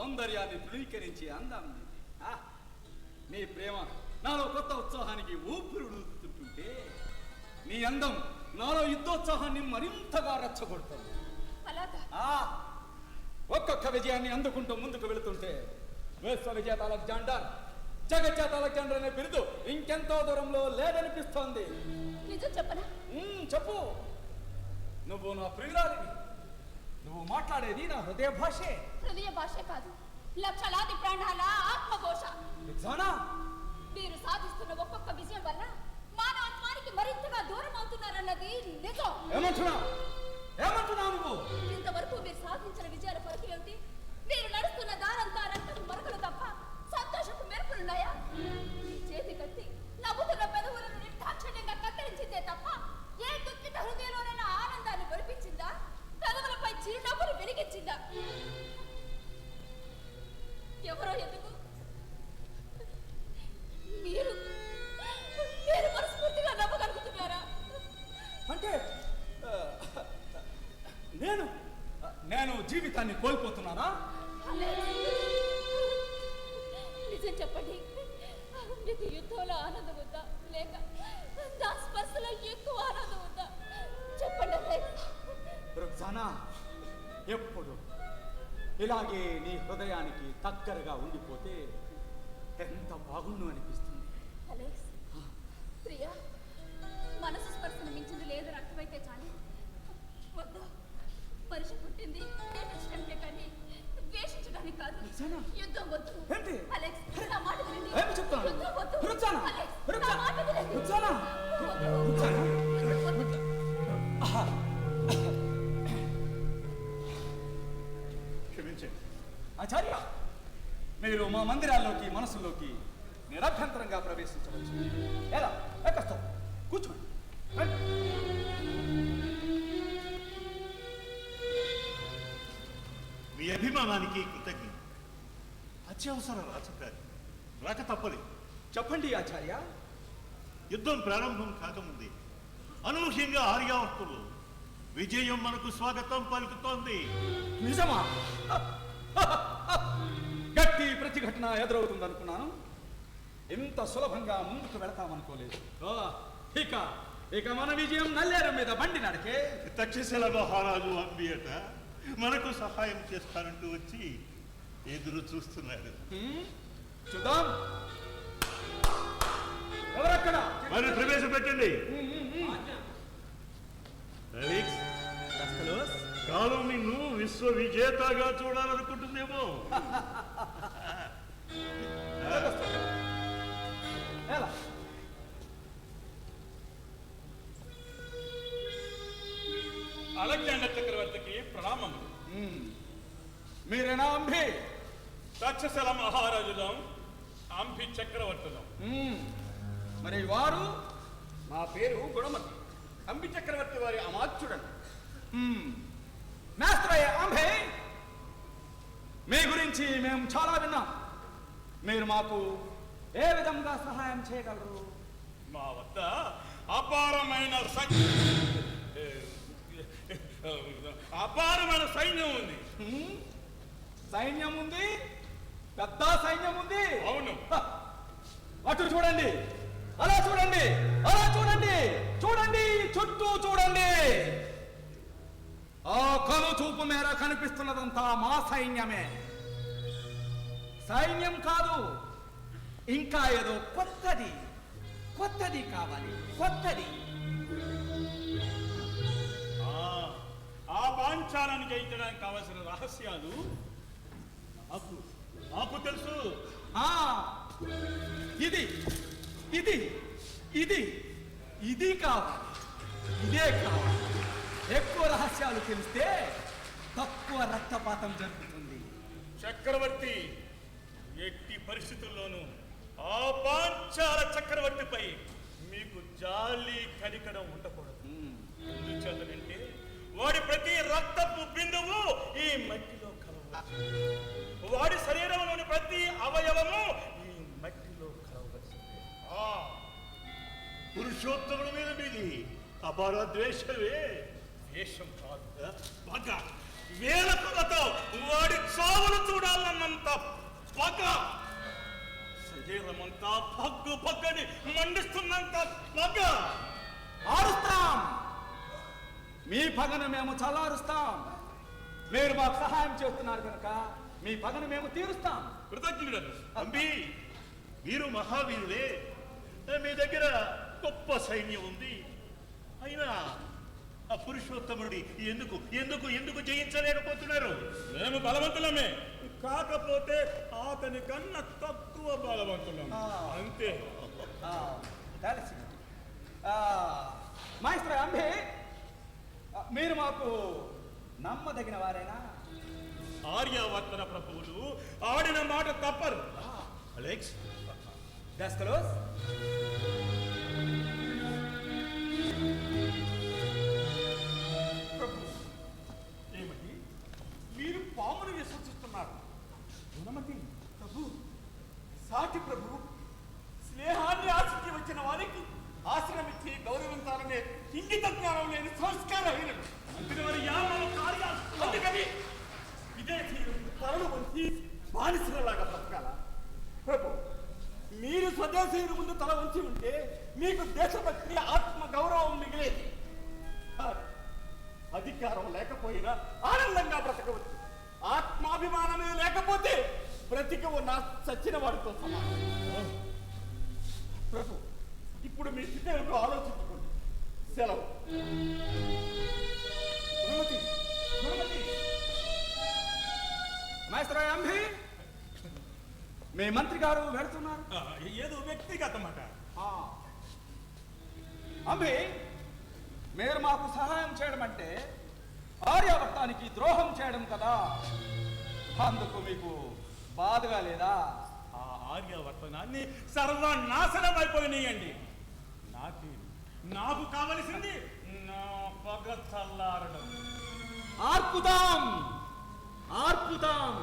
సౌందర్యాన్ని ధృవీకరించే అందం నీ ప్రేమ నాలో కొత్త ఉత్సాహానికి ఊపిరుడుతుంటే నీ అందం నాలో యుద్ధోత్సాహాన్ని మరింతగా రెచ్చగొడుతుంది. ఒక్కొక్క విజయాన్ని అందుకుంటూ ముందుకు వెళుతుంటే విశ్వ విజేత అలెగ్జాండర్, జగజ్జేత అలెగ్జాండర్ అనే బిరుదు ఇంకెంతో దూరంలో లేదనిపిస్తోంది. చెప్పు. నువ్వు నా ప్రియురాలివి. నువ్వు మాట్లాడేది నా హృదయ భాషే. హృదయ భాషే కాదు, లక్షలాది ప్రాణాల ఆత్మఘోష. మీరు సాధిస్తున్న ఒక్కొక్క విజయం వల్ల మానవత్వానికి మరింతగా దూరం అవుతున్నారన్నది నిజం. ఏమంటున్నావు నువ్వు? ఇంతవరకు మీరు సాధించిన విజయాల కొరకు ఏమిటి? మీరు నడుస్తున్న దారంతా రక్తం మరకలు తప్ప సంతోషపు మెరుపులున్నాయా? మీ చేతి కత్తి నవ్వుతున్న పెదవులను నిర్దాక్షిణ్యంగా కత్తిరించిందే తప్ప ఏ దుఃఖిత హృదయంలోనైనా ఆనందాన్ని వెలిపించిందా? పెదవులపై చిరునవ్వులు వెలిగించిందా? ఎవరో ఎందుకు మీరు మనస్ఫూర్తిగా నవ్వగలుగుతున్నారా? అంటే నేను జీవితాన్ని కోల్పోతున్నానా? నిజం చెప్పండి, మీకు యుద్ధంలో ఆనందం ఉందా, లేక నా స్పర్శలో ఎక్కువ ఆనందం ఉందా? చెప్పండి. రుక్సానా, ఎప్పుడు ఇలాగే నీ హృదయానికి దగ్గరగా ఉండిపోతే ఎంత బాగుండు అనిపిస్తుంది. అలెక్స్, ప్రియా, మనసు స్పర్శను మించింది లేదని అర్థమైతే చాలు. వద్దు, మనిషి పుట్టింది ప్రేమించడానికే కానీ ద్వేషించడానికి కాదు. యుద్ధం వద్దు. అలెక్స్, నా మాట వినండి. యుద్ధం వద్దు. అలెక్స్, నా మాట వినండి. క్షమించండి ఆచార్య, మీరు మా మందిరాల్లోకి మనసుల్లోకి నిరభ్యంతరంగా ప్రవేశించవచ్చు. ఎలా ఎక్కస్తాం? కూర్చోండి. మీ అభిమానానికి కృతజ్ఞత. అత్యవసర రాజకారి రాక తప్పలేదు. చెప్పండి ఆచార్య. యుద్ధం ప్రారంభం కాకముందే అనూహ్యంగా ఆర్యావర్తులు విజయం మనకు స్వాగతం పలుకుతోంది. నిజమా? గట్టి ప్రతిఘటన ఎదురవుతుందనుకున్నాను. ఇంత సులభంగా ముందుకు వెళతామనుకోలేదు. ఇక మన విజయం నల్లేరు మీద బండి నడకే. తక్షశిల మహారాజు అంబియట మనకు సహాయం చేస్తానంటూ వచ్చి ఎదురు చూస్తున్నాడు. చూద్దాం. ఎవరక్కడ? మరి ప్రవేశపెట్టండి. కాలం నిన్ను విశ్వ విజేతగా చూడాలనుకుంటుందేమో. అలెగ్జాండర్ చక్రవర్తికి ప్రణామములు. మీరేనా అంబి? తక్షశిల మహారాజులం, అంబి చక్రవర్తులం. మరి వారు? నా పేరు గుణమతి, అంబి చక్రవర్తి వారి అమాత్యుడను. మాస్టరయ్య అంబే, మీ గురించి మేము చాలా విన్నాం. మీరు మాకు ఏ విధంగా సహాయం చేయగలరు? మా వద్ద అపారమైన సైన్యం ఉంది. సైన్యం ఉంది? పెద్ద సైన్యం ఉంది. అవును. అటు చూడండి, అలా చూడండి, అలా చూడండి, చూడండి, చుట్టూ చూడండి. ఆ కను చూపు మేర కనిపిస్తున్నదంతా మా సైన్యమే. సైన్యం కాదు, ఇంకా ఏదో కొత్తది కావాలి. కొత్తది. ఆ పాంచాలను జయించడానికి కావలసిన రహస్యాలు నాకు తెలుసు. ఇది ఇది ఇది ఇది కావాలి. ఇదే కావాలి. ఎక్కువ రహస్యాలు తెలిస్తే తక్కువ రక్తపాతం జరుగుతుంది. చక్రవర్తి ఎట్టి పరిస్థితుల్లోనూ ఆ పాంచాల చక్రవర్తిపై మీకు జాలి కనికడం ఉండకూడదు. ఎందుచేతనంటే వాడి ప్రతి రక్తపు బిందువు ఈ మట్టిలో కలవచ్చు. వాడి శరీరంలోని ప్రతి అవయవము ఈ మట్టిలో కలవలసిందే. పురుషోత్తముల మీద మీది అపార ద్వేషమే. ద్వేషం కాదు, వేల కొలతో వాడి చావులు చూడాలన్నంత పగ, శరీరమంతా పగ్గు పగ్గని మండిస్తున్నంత పగ. ఆరుస్తాం, మీ పగను మేము చల్లారుస్తాం. మీరు మాకు సహాయం చేస్తున్నారు కనుక మీ పగను మేము తీరుస్తాం. కృతజ్ఞుడను. అంబి, మీరు మహావీరులే. మీ దగ్గర గొప్ప సైన్యం ఉంది. అయినా ఆ పురుషోత్తముడి ఎందుకు ఎందుకు ఎందుకు జయించలేకపోతున్నారు? మేము బలవంతులమే, కాకపోతే అతని కన్నా తక్కువ బలవంతులం, అంతే. తెలిసి మాస్టర్ అంబే, మీరు మాకు నమ్మదగిన వారేనా? ఆర్యావర్తన ప్రభువులు ఆడిన మాట తప్పరు. అలెక్స్, దస్కలోస్, ప్రభు, ఏమిటి మీరు పామును విశ్వసిస్తున్నారు? గుణమతి ప్రభు, సాటి ప్రభు, స్నేహాన్ని ఆశించి వచ్చిన వారికి ఆశ్రమించి గౌరవించాలనే ఇంగిత జ్ఞానం లేని సంస్కారహీనుడు. అందుకని వారి యావన కార్యాలు, అందుకని విదేశీయులు తరలు వంచి బానిసలలాగా బ్రతకాల. ప్రభు, మీరు స్వదేశీయుల ముందు తల వంచి ఉంటే మీకు దేశభక్తి, ఆత్మ గౌరవం మిగిలేది. అధికారం లేకపోయినా ఆనందంగా బ్రతకవచ్చు. ఆత్మాభిమానమే లేకపోతే బ్రతికి ఉన్న చచ్చిన వాడితో సమానం. ప్రభు, ఇప్పుడు మీ స్థితి ఏమిటో ఆలోచించుకోండి. సెలవు. గుణమతి, గుణమతి. మాస్టర్ అంబి, మీ మంత్రి గారు వెళ్తున్నారు. ఏదో వ్యక్తిగత మాట. అంబి, మీరు మాకు సహాయం చేయడం అంటే ఆర్యావర్తానికి ద్రోహం చేయడం కదా. అందుకు మీకు బాధగా లేదా? ఆ ఆర్యావర్తనాన్ని సర్వనాశనం అయిపోయినాయండి. నాకు కావలసింది నా పగ చల్లారడం. ఆర్పుదాం, ఆర్పుదాం.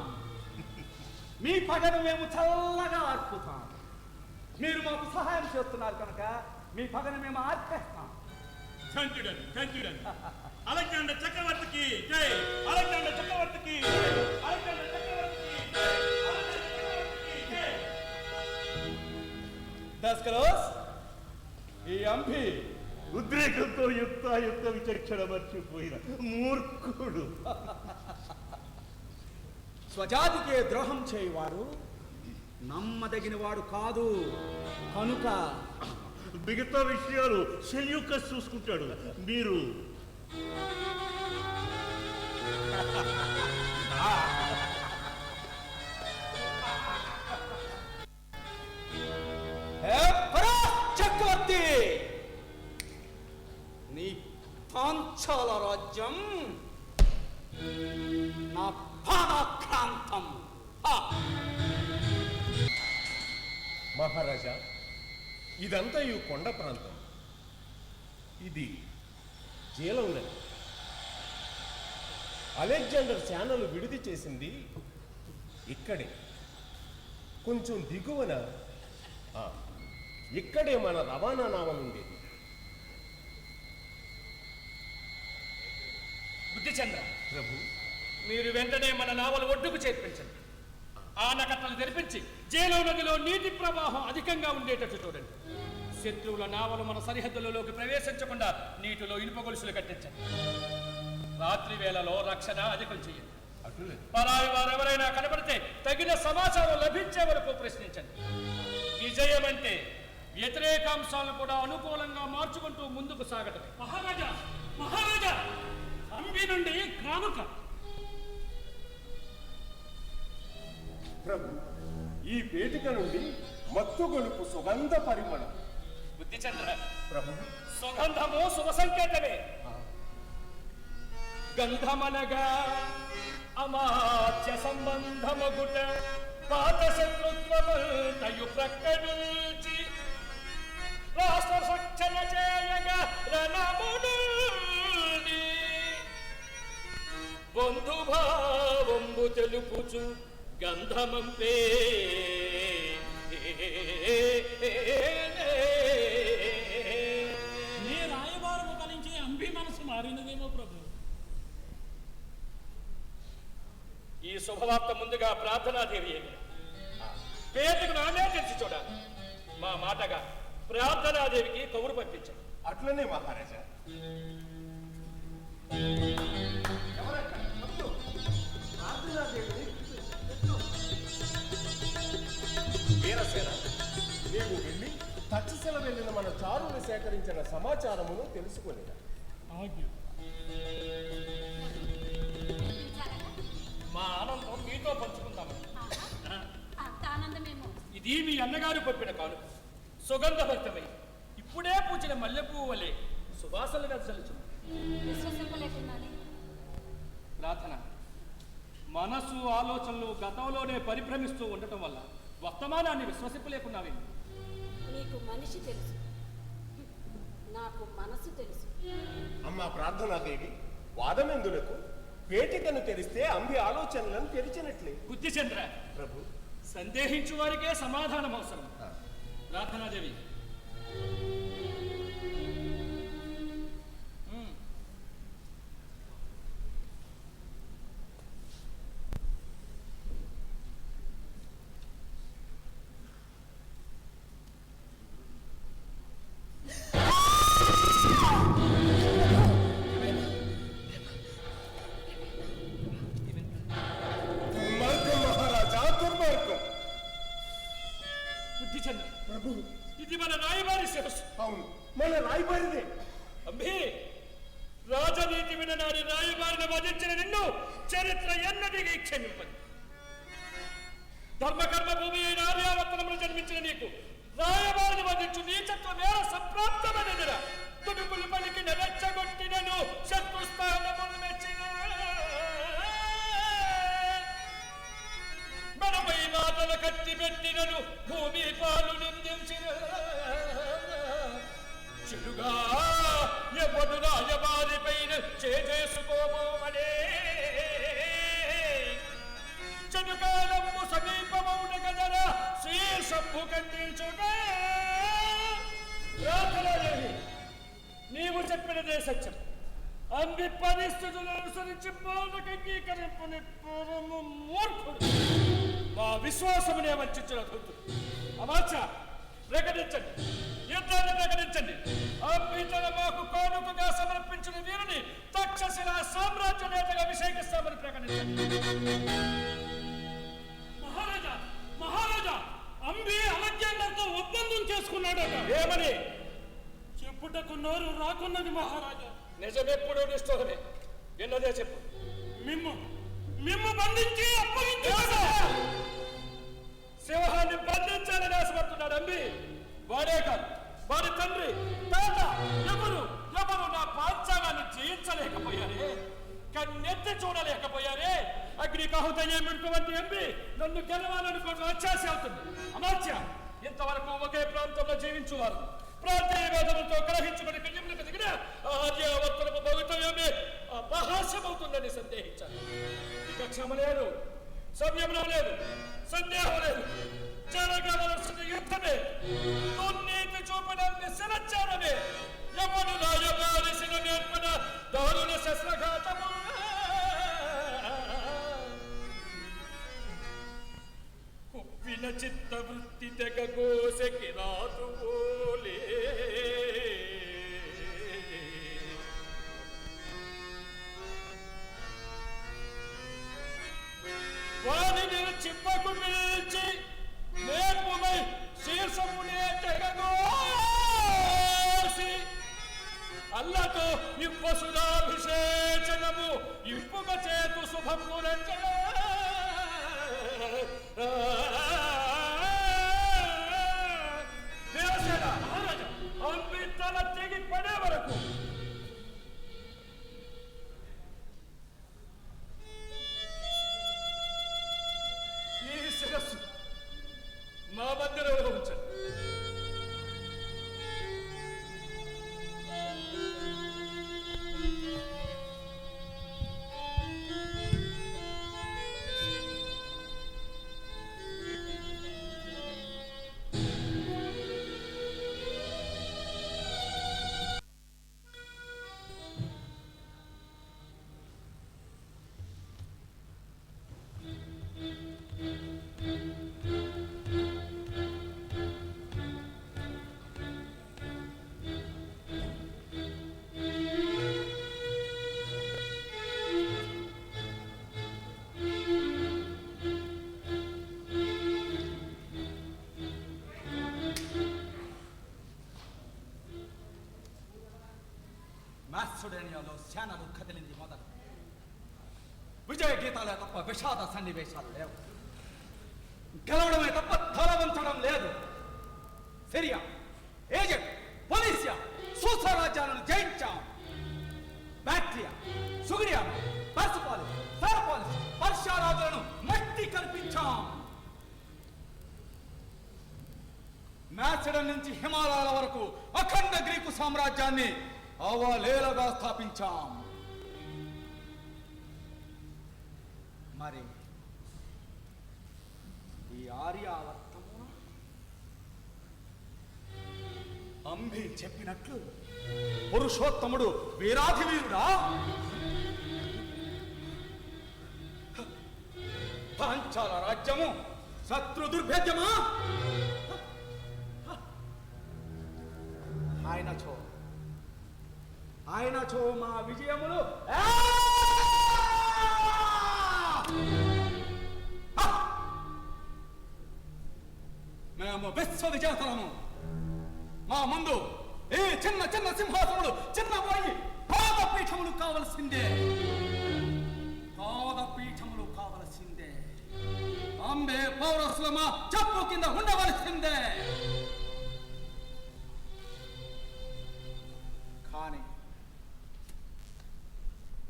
మీ పగను మేము చల్లగా ఆర్పుతాం. మీరు మాకు సహాయం చేస్తున్నారు కనుక మీ పగను మేము ఆర్పేస్తాం. కంచుడన్ అలెగ్జాండర్ చక్రవర్తికి జై, అలెగ్జాండర్ చక్రవర్తికి జై, అలెగ్జాండర్ చక్రవర్తికి జై, అలెగ్జాండర్ చక్రవర్తికి జై. దస్కలోస్, ఈ అంబి ఉద్రేకంతో యుక్త విచక్షణ మర్చిపోయిన మూర్ఖుడు. స్వజాతికే ద్రోహం చేయువాడు నమ్మదగిన వాడు కాదు. కనుక మిగతా విషయాలు సెల్యూకస్ చూసుకుంటాడు. మీరు చక్రవర్తి, నీ పాంచాల రాజ్యం నా పాదాక్రాంతం. మహారాజా, ఇదంతా ఈ కొండ ప్రాంతం. ఇది జేలం నది. అలెగ్జాండర్ సేనలు విడిది చేసింది ఇక్కడే. కొంచెం దిగువన ఇక్కడే మన రవాణా నావం ఉండేది. బుద్ధిచంద్ర ప్రభు, మీరు వెంటనే మన నావలు ఒడ్డుకు చేర్పించండి. ఆనకట్టలు తెరిపించి జేలో నదిలో నీటి ప్రవాహం అధికంగా ఉండేటట్టు చూడండి. శత్రువుల నావలు మన సరిహద్దులలోకి ప్రవేశించకుండా నీటిలో ఇనుప గొలుసులు కట్టించండి. రాత్రి వేళలో రక్షణ అధికం చేయండి. అటులే పరాయి వారు ఎవరైనా కనబడితే తగిన సమాచారం లభించే వరకు ప్రశ్నించండి. విజయం అంటే వ్యతిరేకాంశాలను కూడా అనుకూలంగా మార్చుకుంటూ ముందుకు సాగటం. మహారాజా, మహారాజా, అంబి నుండి కానుక. ప్రభు, ఈ వేదిక నుండి మత్తు గొలుపు సుగంధ పరిమళం. బుద్ధిచంద్ర, ప్రభు, సుగంధము శుభ సంకేతమే. గంధమనగా అమాత్య సంబంధమగుట పాత శత్రుత్వమంతయు ప్రక్కనుంచి రాష్ట్ర సక్షణ చేయగా రణమునుండి బంధుభావంబు తెలుపుచు గంధమంపే. నీ రాయబారము కలించే అంబి మనసు మారినదేమో ప్రభు. ముందుగా ప్రార్థనాదేవి ఏమి పేదకు నానే తెలిసి చూడాలి. మా మాటగా ప్రార్థనాదేవికి కబురు పంపించాం. అట్లనే మహారాజా. వీరసేన, నీవు వెళ్ళి తక్షశిల వెళ్ళిన మన చారుని సేకరించిన సమాచారమును తెలుసుకొనిరా. మా ఆనందం మీతో పంచుకుందామని. అంత ఆనందమేమో. ఇది మీ అన్నగారు పంపిన కాను సుగంధభరితమై ఇప్పుడే పూచిన మల్లెపువ్వు వలె సువాసనలు వెదజల్లుచున్నది. విశ్వసింపలేకున్నానే. ప్రార్థన మనసు ఆలోచనలు గతంలోనే పరిభ్రమిస్తూ ఉండటం వల్ల వర్తమానాన్ని విశ్వసింపలేకున్నావేమి? నీకు మనిషి తెలుసు, నాకు మనసు తెలుసు. అమ్మా ప్రార్థనాదేవి, వాదమెందులకు? పేటికను తెరిస్తే అంబి ఆలోచనలను తెరిచినట్లే. బుద్ధిచంద్ర ప్రభు, సందేహించు వారికే సమాధానం అవసరం. ప్రార్థనాదేవి దుర్మార్గం మహారాజా, దుర్మార్గం. బుద్ధిచంద్ర ప్రభు, ఇది మన రాయబారి శిరస్సు. అవును, మన రాయబారిదే. అంబి రాజనీతి విననాడి రాయబారిని వధించిన నిన్ను చరిత్ర ఎన్నటికీ క్షమింపదు. ధర్మకర్మ భూమి అయిన ఆర్యావర్తనములు జన్మించిన నీకు రాయబారిని వధించు నీచత్వ నేర సంప్రాప్తమైనదిరా. తుడుకులు పలికి నెరచ్చగొట్టినను శత్రుస్థానములు మెచ్చిన మనపై మాటల కత్తి పెట్టినను భూమి పాలు నిందించిన చెడుగా ఎవడు రాయబారి పైన చేసుకోబోమనే చెడుకాలము సమీపమౌట కదరా శీర్షము ఖండించుగా. నీవు చెప్పినదే సత్యం. అంబి పరిస్థితులను అనుసరించి బాధకు అంగీకరింపుని పూర్వము మూర్ఖుడు. మా విశ్వాసమునే వంచిన ధృతుడు. అమాచ ప్రకటించండి, యుద్ధాన్ని ప్రకటించండి. అంబితను మాకు కానుకగా సమర్పించిన వీరిని తక్షశిల సామ్రాజ్య నేతగా అభిషేకిస్తామని ప్రకటించండి. మహారాజా, మహారాజా, అంబి అలెగ్జాండర్తో ఒప్పందం చేసుకున్నాడట. ఏమని? చెప్పుటకు నోరు రాకున్నది మహారాజా. నిజమెప్పుడు నిష్ఠురమే, విన్నదే చెప్పు. మిమ్ము బంధించి అప్పగించాడు. సింహాన్ని బంధించాలని ఆశపడుతున్నాడు అంబి. వాడే కాదు, వాడి తండ్రి తాత ఎవరు నా పాంచాలాన్ని జయించలేకపోయారే, కన్నెత్తి చూడలేకపోయారే. అగ్నికాహుతయ్యేమిటువంటి అంబి నన్ను గెలవాలనుకోవడం అత్యాశ అవుతుంది. అమాత్య, ఇంతవరకు ఒకే ప్రాంతంలో జీవించువారు ప్రాంతీయ వేదములతో గ్రహించుకుని కన్యములకు దిగిన ఆర్యావర్తనపు భవితవ్యమే అపహాస్యమవుతుందని సందేహించాను. ఇక క్షమ లేదు, సంయమనం లేదు, సందేహం లేదు. జరగవలసిన యుద్ధమే, దుర్నీతి చూపడాన్ని శిరచారమే. ఎవరు రాయబారిసిన నేర్పన దారుణ శస్త్రఘాతము. కుప్పిన చిత్తవృత్తి తెగగోసెకి రాదు పోలే. వారిని చిప్పకు పిలిచి నేర్పుమై శీర్షమునే తెగగోసి అల్లతో ఇప్పసురాభిషేచనము ఇప్పుగ చేతు శుభము రంజన. వీరసేన, మాసిడోనియాలో సేనలు కదిలింది మొదలు. విజయ గీతాలే తప్ప విషాద సన్నివేశాలు లేవు. గెలవడమే తప్ప తలవంచడం లేదు. సిరియా, ఈజిప్ట్, పొలిసియా, సూసా రాజ్యాలను జయించాం. బ్యాక్ట్రియా, సుగిరియా, పర్సిపాలిస్, సెరపాలిస్, పర్షియా రాజులను మట్టి కల్పించాం. మాసిడోనియా నుంచి హిమాలయాల వరకు అఖండ గ్రీకు సామ్రాజ్యాన్ని అవలేలగా స్థాపించాం. మరి ఈ ఆర్యావర్తము అంబి చెప్పినట్లు పురుషోత్తముడు వీరాధి వీరుడా? పాంచాల రాజ్యము శత్రు దుర్భేద్యమా? ఆయనచో మా విజయములు మేము విశ్వ విజేతలము. మా ముందు ఈ చిన్న చిన్న సింహాసములు చిన్నపోయి పాదపీఠములు కావలసిందే. పాదపీఠములు కావలసిందే. అంబే పౌరస్సుల మా చెప్పు కింద ఉండవలసిందే. కానీ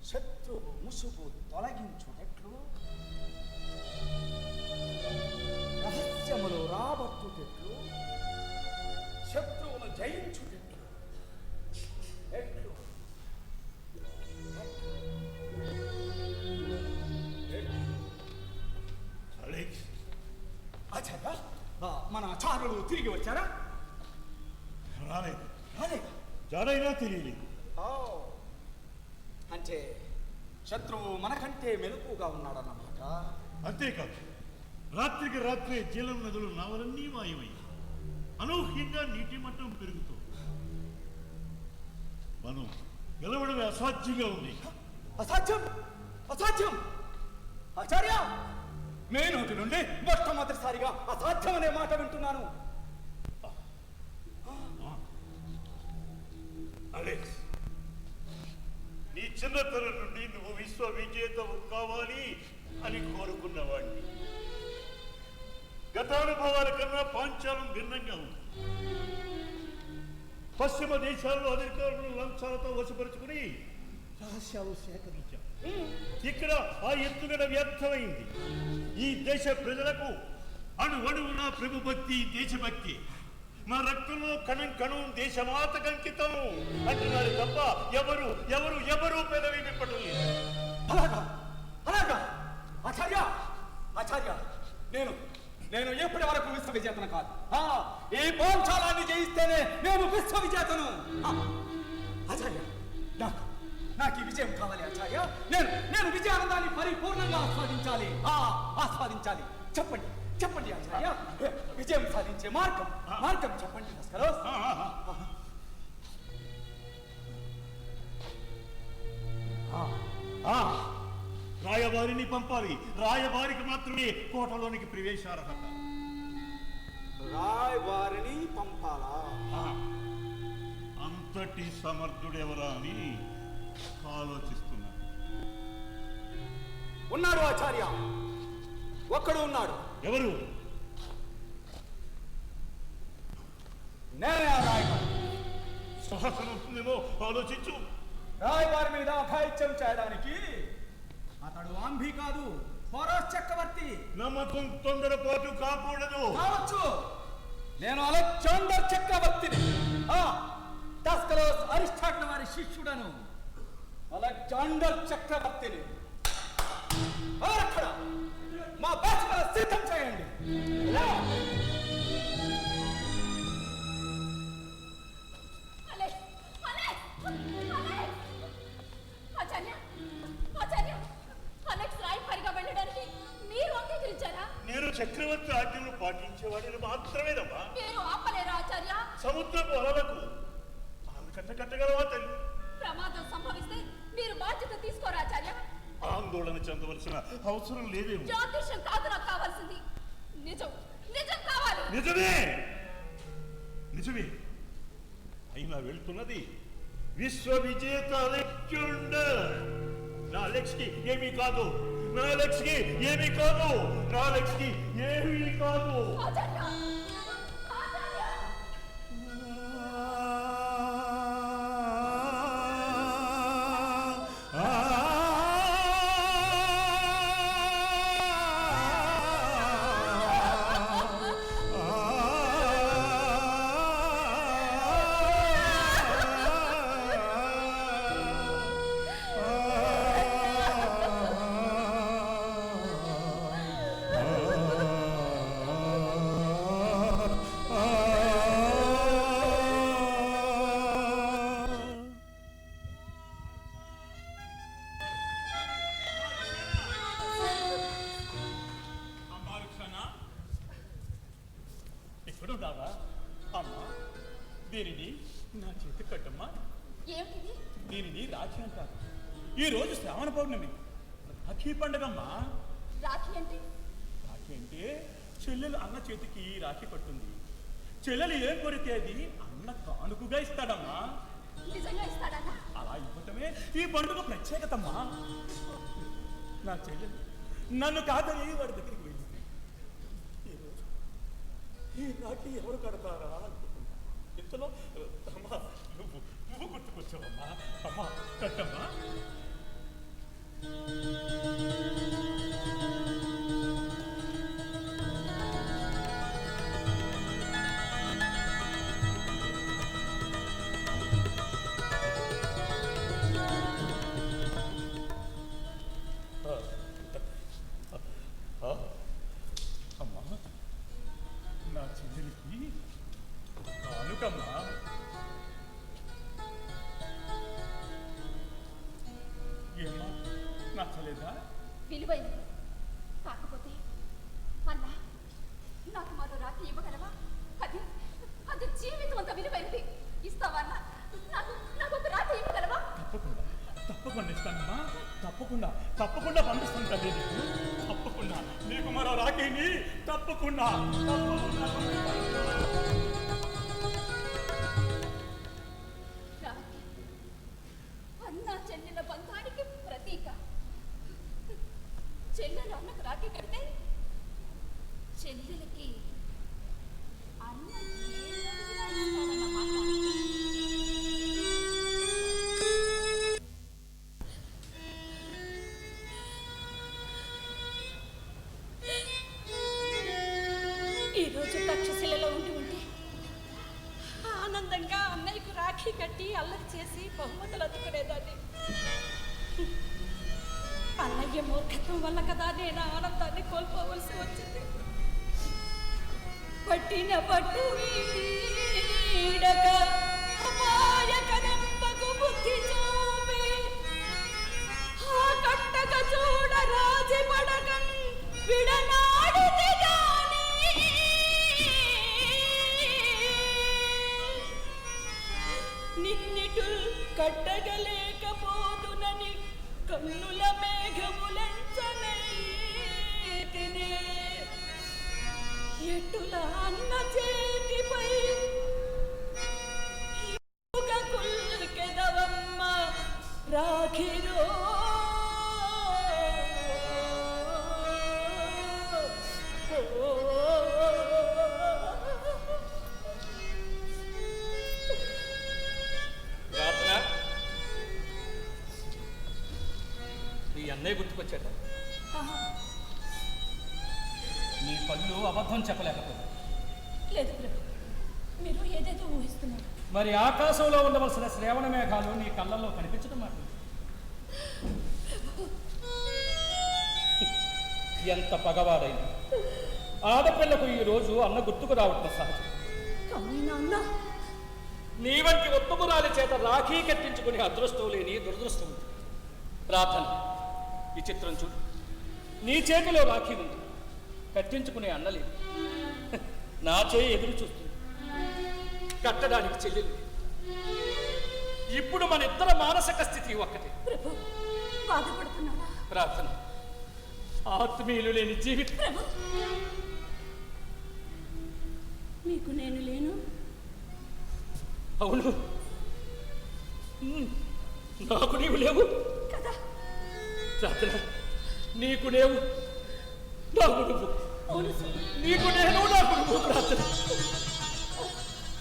శత్రువు ముసుగు తొలగించుటెట్లు, రహస్యములు రాబట్టుటెట్లు, శత్రువును జయించుటెట్లు, ఎట్లు అలెక్స్, ఆచార్య, మన చారులు తిరిగి వచ్చారా? రాలేదు. రాలేదా? జాడైనా తెలియలేదు. అంటే శత్రువు మనకంటే మెలకుగా ఉన్నాడన్నమాట. అంతేకాదు, రాత్రికి రాత్రే జీలం నదులు నావలన్నీ మాయమయ్యాయి. అనూహ్యంగా నీటి మట్టం పెరుగుతుంది. మనం గెలవడమే అసాధ్యంగా ఉంది. అసాధ్యం, అసాధ్యం. ఆచార్య, మే నోటి నుండి మొట్టమొదటిసారిగా అసాధ్యం అనే మాట వింటున్నాను. అలెక్స్, నీ చిన్నతనం నుండి నువ్వు విశ్వ విజేతవు కావాలి అని కోరుకున్నవాడిని. గతానుభవాల కన్నా పాంచాలం భిన్నంగా ఉంది. పశ్చిమ దేశాల్లో అధికారులు లంచాలతో వశపరుచుకుని రహస్యాలు సేకరించాం. ఇక్కడ ఆ ఎత్తుగడ వ్యర్థమైంది. ఈ దేశ ప్రజలకు అణువణువున ప్రభుభక్తి, దేశభక్తి. మా రక్తంలో కణం కణం దేశమాతకు అంకితం అంటున్నారు తప్ప ఎవరు ఎవరు ఎవరు పెదవి విప్పటం లేదు. అలాగా, అలాగా. ఆచార్య, ఆచార్య, నేను ఎప్పటి వరకు విశ్వ విజేతను కాదు. ఈ పాంచాలాన్ని జయిస్తేనే నేను విశ్వ విజేతను. ఆచార్య, నాకు ఈ విజయం కావాలి ఆచార్య. నేను విజయానందాన్ని పరిపూర్ణంగా ఆస్వాదించాలి. ఆస్వాదించాలి. చెప్పండి, చెప్పండి ఆచార్య, విజయం సాధించే మార్గం చెప్పండి. రాయబారిని పంపాలి. రాయబారికి మాత్రమే కోటలోనికి ప్రవేశార్హత. రాయబారిని పంపాలా? అంతటి సమర్థుడెవరా అని ఆలోచిస్తున్నా. ఉన్నాడు ఆచార్య, ఒక్కడు ఉన్నాడు. ఎవరు? నేనే ఆ రాయబారి. సాహసం ఉంటుందేమో ఆలోచించు. రాయబారి మీద అఘాయిత్యం చేయడానికి అతడు అంబి కాదు, ఫరోజ్ చక్రవర్తి. నమ్మకం తొందరపాటు కాకూడదు. కావచ్చు. నేను అలెగ్జాండర్ చక్రవర్తిని. టస్కలోస్ అరిస్టాటిల్ వారి శిష్యుడను. అలెగ్జాండర్ చక్రవర్తిని. అక్కడ మా బాధ్యత సిద్ధం చేయండి. నేను చక్రవర్తి ఆజ్ఞలు పాటించేవాడిని మాత్రమేనమ్మా. మీరు ఆపలేరా ఆచార్య? సముద్రపు అలలకు కట్టగలవా తల్లి? ప్రమాదం సంభవిస్తే మీరు బాధ్యత తీసుకోరా ఆచార్య? ఆందోళన చెందవలసిన అవసరం లేదేమో. జ్యోతిష్యం కాదు నాకు కావాల్సింది. నిజం కావాలి. నిజమే, నిజమే. అయినా వెళ్తున్నది విశ్వ విజేత అలెగ్జాండర్. నా అలెక్స్కి ఏమీ కాదు, నా అలెక్స్కి ఏమీ కాదు, నా అలెక్స్కి ఏమీ కాదు. ఆచార్య! ఆచార్య! ఎక్కడున్నావా అమ్మా? దీనిని నా చేతి కట్టమ్మా. ఏమిటిది? దీనిని రాఖీ అంటారు. ఈ రోజు శ్రావణ పౌర్ణమి, రాఖీ పండగమ్మా. రాఖీ అంటే? రాఖీ అంటే చెల్లెలు అన్న చేతికి రాఖీ కట్టుంది. చెల్లెలు ఏం కోరితే అది అన్న కానుకగా ఇస్తాడమ్మా. నిజంగా ఇస్తాడన్నా? అలా ఇవ్వటమే ఈ పండుగ ప్రత్యేకతమ్మా. నా చెల్లెలు నన్ను కాదని వాడి దగ్గరికి వెళ్ళింది. ఈరోజు ఈ రాఖీ ఎవరు కడతారా అనుకుంటున్నా. ఇంతలో అమ్మా నువ్వు గుర్తుకొచ్చావమ్మా. అమ్మా కట్టమ్మా. అమ్మా నా చెల్లెలికి కానుకమ్మా. ఏమ్మా నచ్చలేదా? విలువైనది. కాకపోతే అన్నా, నాకు మరో రాఖీ ఇవ్వగలవా? అది అది జీవితం అంత విలువైనది. ఇస్తావా అన్నా? నాకు ఒక రాఖీ ఇవ్వగలవా? తప్పకుండా ఇస్తానమ్మా. తప్పకుండా పంపిస్తాను తల్లి నీకు. తప్పకుండా నీకు మరో రాఖీని తప్పకుండా రాఖీ అన్నా చెల్లెల బంధానికి ప్రతీక. చెల్లెలు అన్నకు రాఖీ కడితే చెల్లెలకి అన్న ఏదైనా ఇస్తాడన్నమాట. ఈరోజు తక్షశిలలో ఉంటే ఆనందంగా అన్నయ్యకు రాఖీ కట్టి అల్లరి చేసి బహుమతులు అందుకునేదాన్ని. అన్నయ్య మూర్ఖత్వం వల్ల కదా నేను ఆనందాన్ని కోల్పోవలసి వచ్చింది. పట్టిన పట్టు వీడక అపాయకరంబకు బుద్ధి చూపి ఆ కట్టక చూడ రాజి పడకం విడనాడితే గాని నిన్నిటు కట్టగలేకపోతునని కన్నుల మేఘములంచనైతినే. ఎటుల అన్న చేతిపై కుల్కెదవమ్మ రాఖిరో. ప్రార్థన, నీ అన్నయ్య గుర్తుకొచ్చాట. నీ పళ్ళు అబద్ధం చెప్పలేకపోతే. లేదు ప్రభు, మీరు ఏదేదో ఊహిస్తున్నారు. మరి ఆకాశంలో ఉండవలసిన శ్రావణ మేఘాలు నీ కళ్ళల్లో కనిపించడం మాట. ఎంత పగవాడైంది ఆడపిల్లకు ఈ రోజు అన్న గుర్తుకు రావటం సహజం. కానీ నాన్న, నీ వంటి ఉత్తమురాలి చేత రాఖీ కట్టించుకునే అదృష్టం లేని దురదృష్టం ఉంది. ప్రార్థన, ఈ చిత్రం చూడు. నీ చేతిలో రాఖీ ఉంది, కట్టించుకునే అన్నలేదు. నా చేయి ఎదురు చూస్తుంది, కట్టడానికి చెల్లెలు. ఇప్పుడు మన ఇద్దర మానసిక స్థితి ఒక్కటే. ప్రభు బాధపడుతున్నారా? ప్రార్థన, ఆత్మీయులు లేని జీవితం. ప్రభు, మీకు నేను లేను. అవును, నాకు నీవు లేవు కదా రాత్ర, నీకు లేవు నాకు నువ్వు, అవును స్వామి. నీకు నేను నాకు నువ్వు రాత్ర.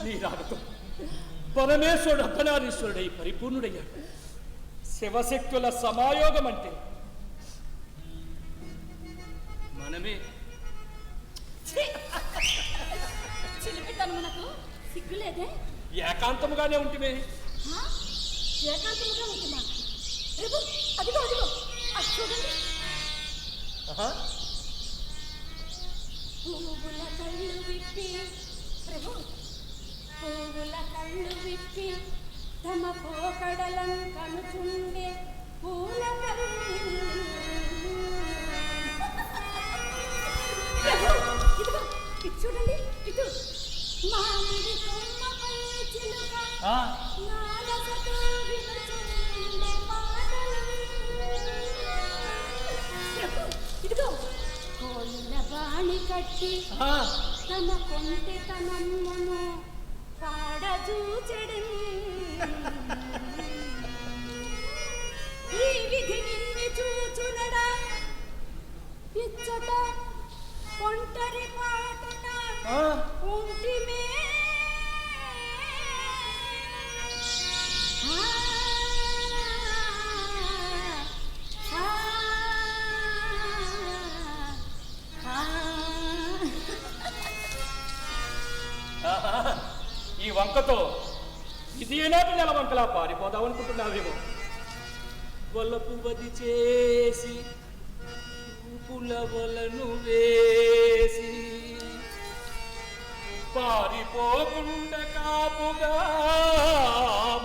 నీ రాకతో పరమేశ్వరుడు అర్ధనారీశ్వరుడై పరిపూర్ణుడయ్యాడు. శివశక్తుల సమాయోగం అంటే మనమే. చిలిపితనమునకు సిగ్గులేదే? ఏకాంతముగానే ఉంటిమే. ఆ? ఏకాంతముగా ఉంటున్నా? ప్రభు, అదిగో అదిగో, అది చూడండి. పువ్వుల కళ్ళు విప్పి, ప్రభు, పువ్వుల కళ్ళు విప్పి తమ పోకడలం కనుచుండే పూల కళ్ళు. ప్రభు, ఇదిగో, ఇది చూడండి, ఇటు మామిడి కొమ్మపై చిలుక నాలకతో వినుచుండే పాటలు. ప్రభు, ఇదిగో కోయిల బాణి కట్టి తమ కొంటె తనమ్మను పాడజూచెడు. ఈ విధి నిన్ని చూచునడా ఇచ్చట ఒంటరి పాటున ఉంటిమే. ఈ వంకతో ఇది ఏనాటి నెలవంకలా పారిపోదామనుకుంటున్నావేమో. వలపు వది చేసి చూపుల వలను వేసి పారిపోకుండా కాపుగా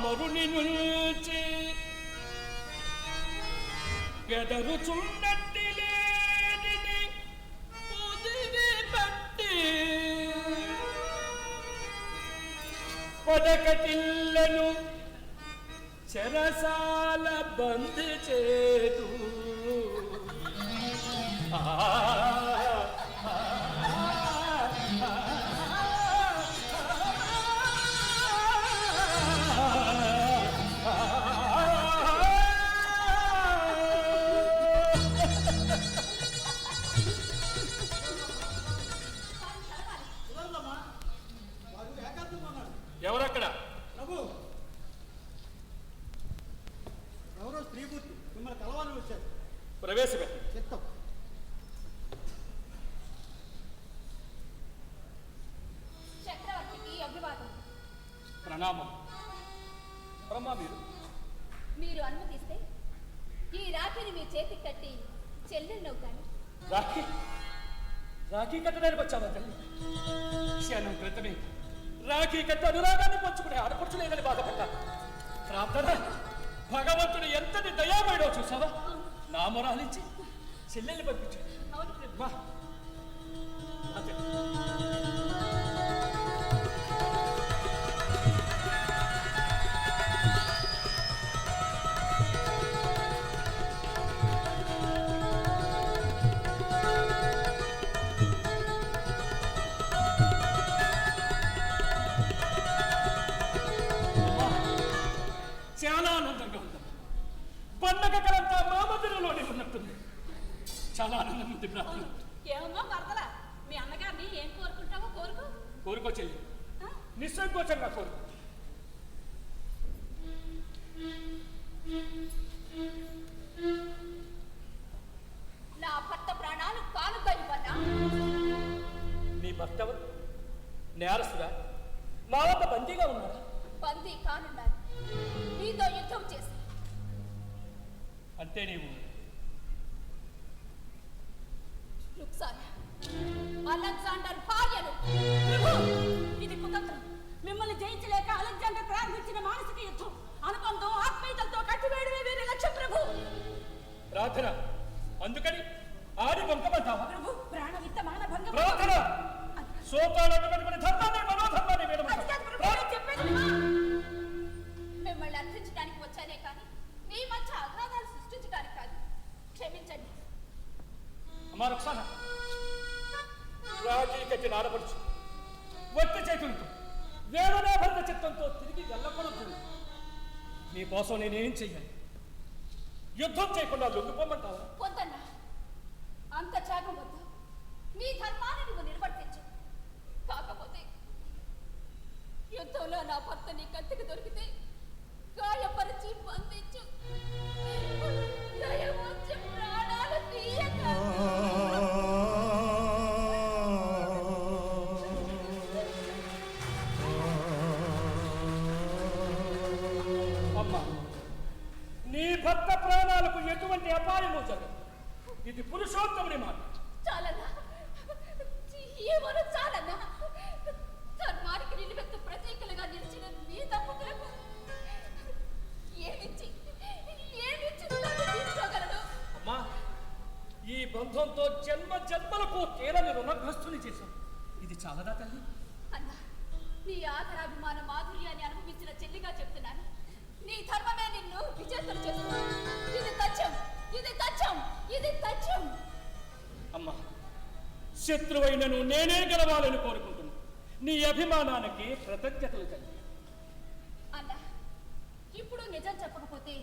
మరుని నుంచి గెదరుచున్నట్టి లేనిది ముదిరి పట్టి పదకటిల్లను చెరసాల బంద్ చేతు. ఎవరక్కడ? ఎవరో స్త్రీమూర్తి మిమ్మల్ని కలవాలని వచ్చారు. ప్రవేశపెట్టి. చిత్తం. చక్రవర్తికి అభివాదం. ప్రణామం. బ్రహ్మ మీరు అనుమతిస్తే ఈ రాఖీని మీ చేతికి కట్టి చెల్లెళ్ళవుతాను. రాఖీ రాఖీ కట్టడానికి వచ్చావా తల్లి? క్షణం క్రితమే రాఖీ కట్టి అనురాగాన్ని పంచుకునే ఆడపడుచులేదని బాధపడ్డా. ప్రార్థన భగవంతుడు ఎంతటి దయామయుడో చూసావా? నా మొరాలించి చెల్లెల్ని పంపించాడు. అవును ప్రభు. వా. అంతే. చాలా ఆనందంగా ఉందా? పండగ కలంతా మా మధ్యలోనే ఉన్నట్టుంది. చాలా ఆనందంగా ఉంది. ప్రార్థన ఏమమ్మా వరదలా, మీ అన్నగారిని ఏం కోరుకుంటావో కోరుకో. కోరుకో చెల్లి, నిస్సంకోచంగా కోరుకో. నా భర్త ప్రాణాలు కానుక ఇవ్వనా? నీ భర్త ఎవరు? నేరస్తుడా? మా వద్ద బందీగా ఉన్నారా? బందీ కానున్నారు. నీతో యుద్ధం చేసి. అంటే నీవు లుక్సానా, అలెగ్జాండర్ భార్యను. ప్రభు, ఇది కుతంత్రం. మిమ్మల్ని జయించలేక అలెగ్జాండర్ ప్రారంభించిన మానసిక యుద్ధం, అనుబంధం, ఆత్మీయతలతో కట్టివేయడమే వీరి లక్ష్యం ప్రభు. ప్రార్థన అందుకని ఆడి వంకమంటావా? ప్రభు, ప్రాణ విత్త మాన భంగం. ప్రార్థన సోపాలను కట్టుకుని ధర్మాన్ని మనోధర్మాన్ని అది కాదు ప్రభు, నేను చెప్పేది విను. మిమ్మల్ని అర్థించడానికి వచ్చానే కానీ మీ మధ్య అగాధాలు సృష్టించడానికి కాదు. క్షమించండి. అమ్మా రుక్సానా, రాఖీ కట్టిన ఆడపడుచు వట్టి చేతులతో వేదనాభరత చిత్తంతో తిరిగి వెళ్ళకూడదు. నీకోసం నేనేం చెయ్యాలి? యుద్ధం చేయకుండా లొంగిపోమంటావా? వద్దన్నా, అంత త్యాగం వద్దు. నీ ధర్మాన్ని నువ్వు నిర్వర్తించు. కాకపోతే యుద్ధంలో నా భర్త నీ కత్తికి దొరికితే గాయపరిచి బంధించు. దయవచ్చి ప్రాణాలు తీయక. అమ్మా, నీ భర్త ప్రాణాలకు ఎటువంటి అపాయము జరగదు. ఇది పురుషోత్తముని మాట. చాలన్నా, ఏమను చాలన్నా. ధర్మానికి నిలువెత్తు ప్రతీకలుగా నిలిచిన నీ దంపతులకు ఏమిచ్చి తీసుకోగలడు? అమ్మా, ఈ బంధంతో జన్మ జన్మలకు తీరని రుణగ్రస్తుని చేశాం. ఇది చాలదా తల్లి? అన్నా, నీ ఆదరాభిమాన మాధుర్యాన్ని అనుభవించిన చెల్లిగా చెప్తున్నాను. నీ ధర్మమే నిన్ను విజేతలు చేస్తుంది. ఇది తథ్యం, ఇది తథ్యం, ఇది తథ్యం. అమ్మా, శత్రువైనను నేనే గెలవాలని కోరుకుంటున్నా. నీ అభిమానానికి కృతజ్ఞతలు తల్లి. అన్నా, ఇప్పుడు నిజం చెప్పకపోతే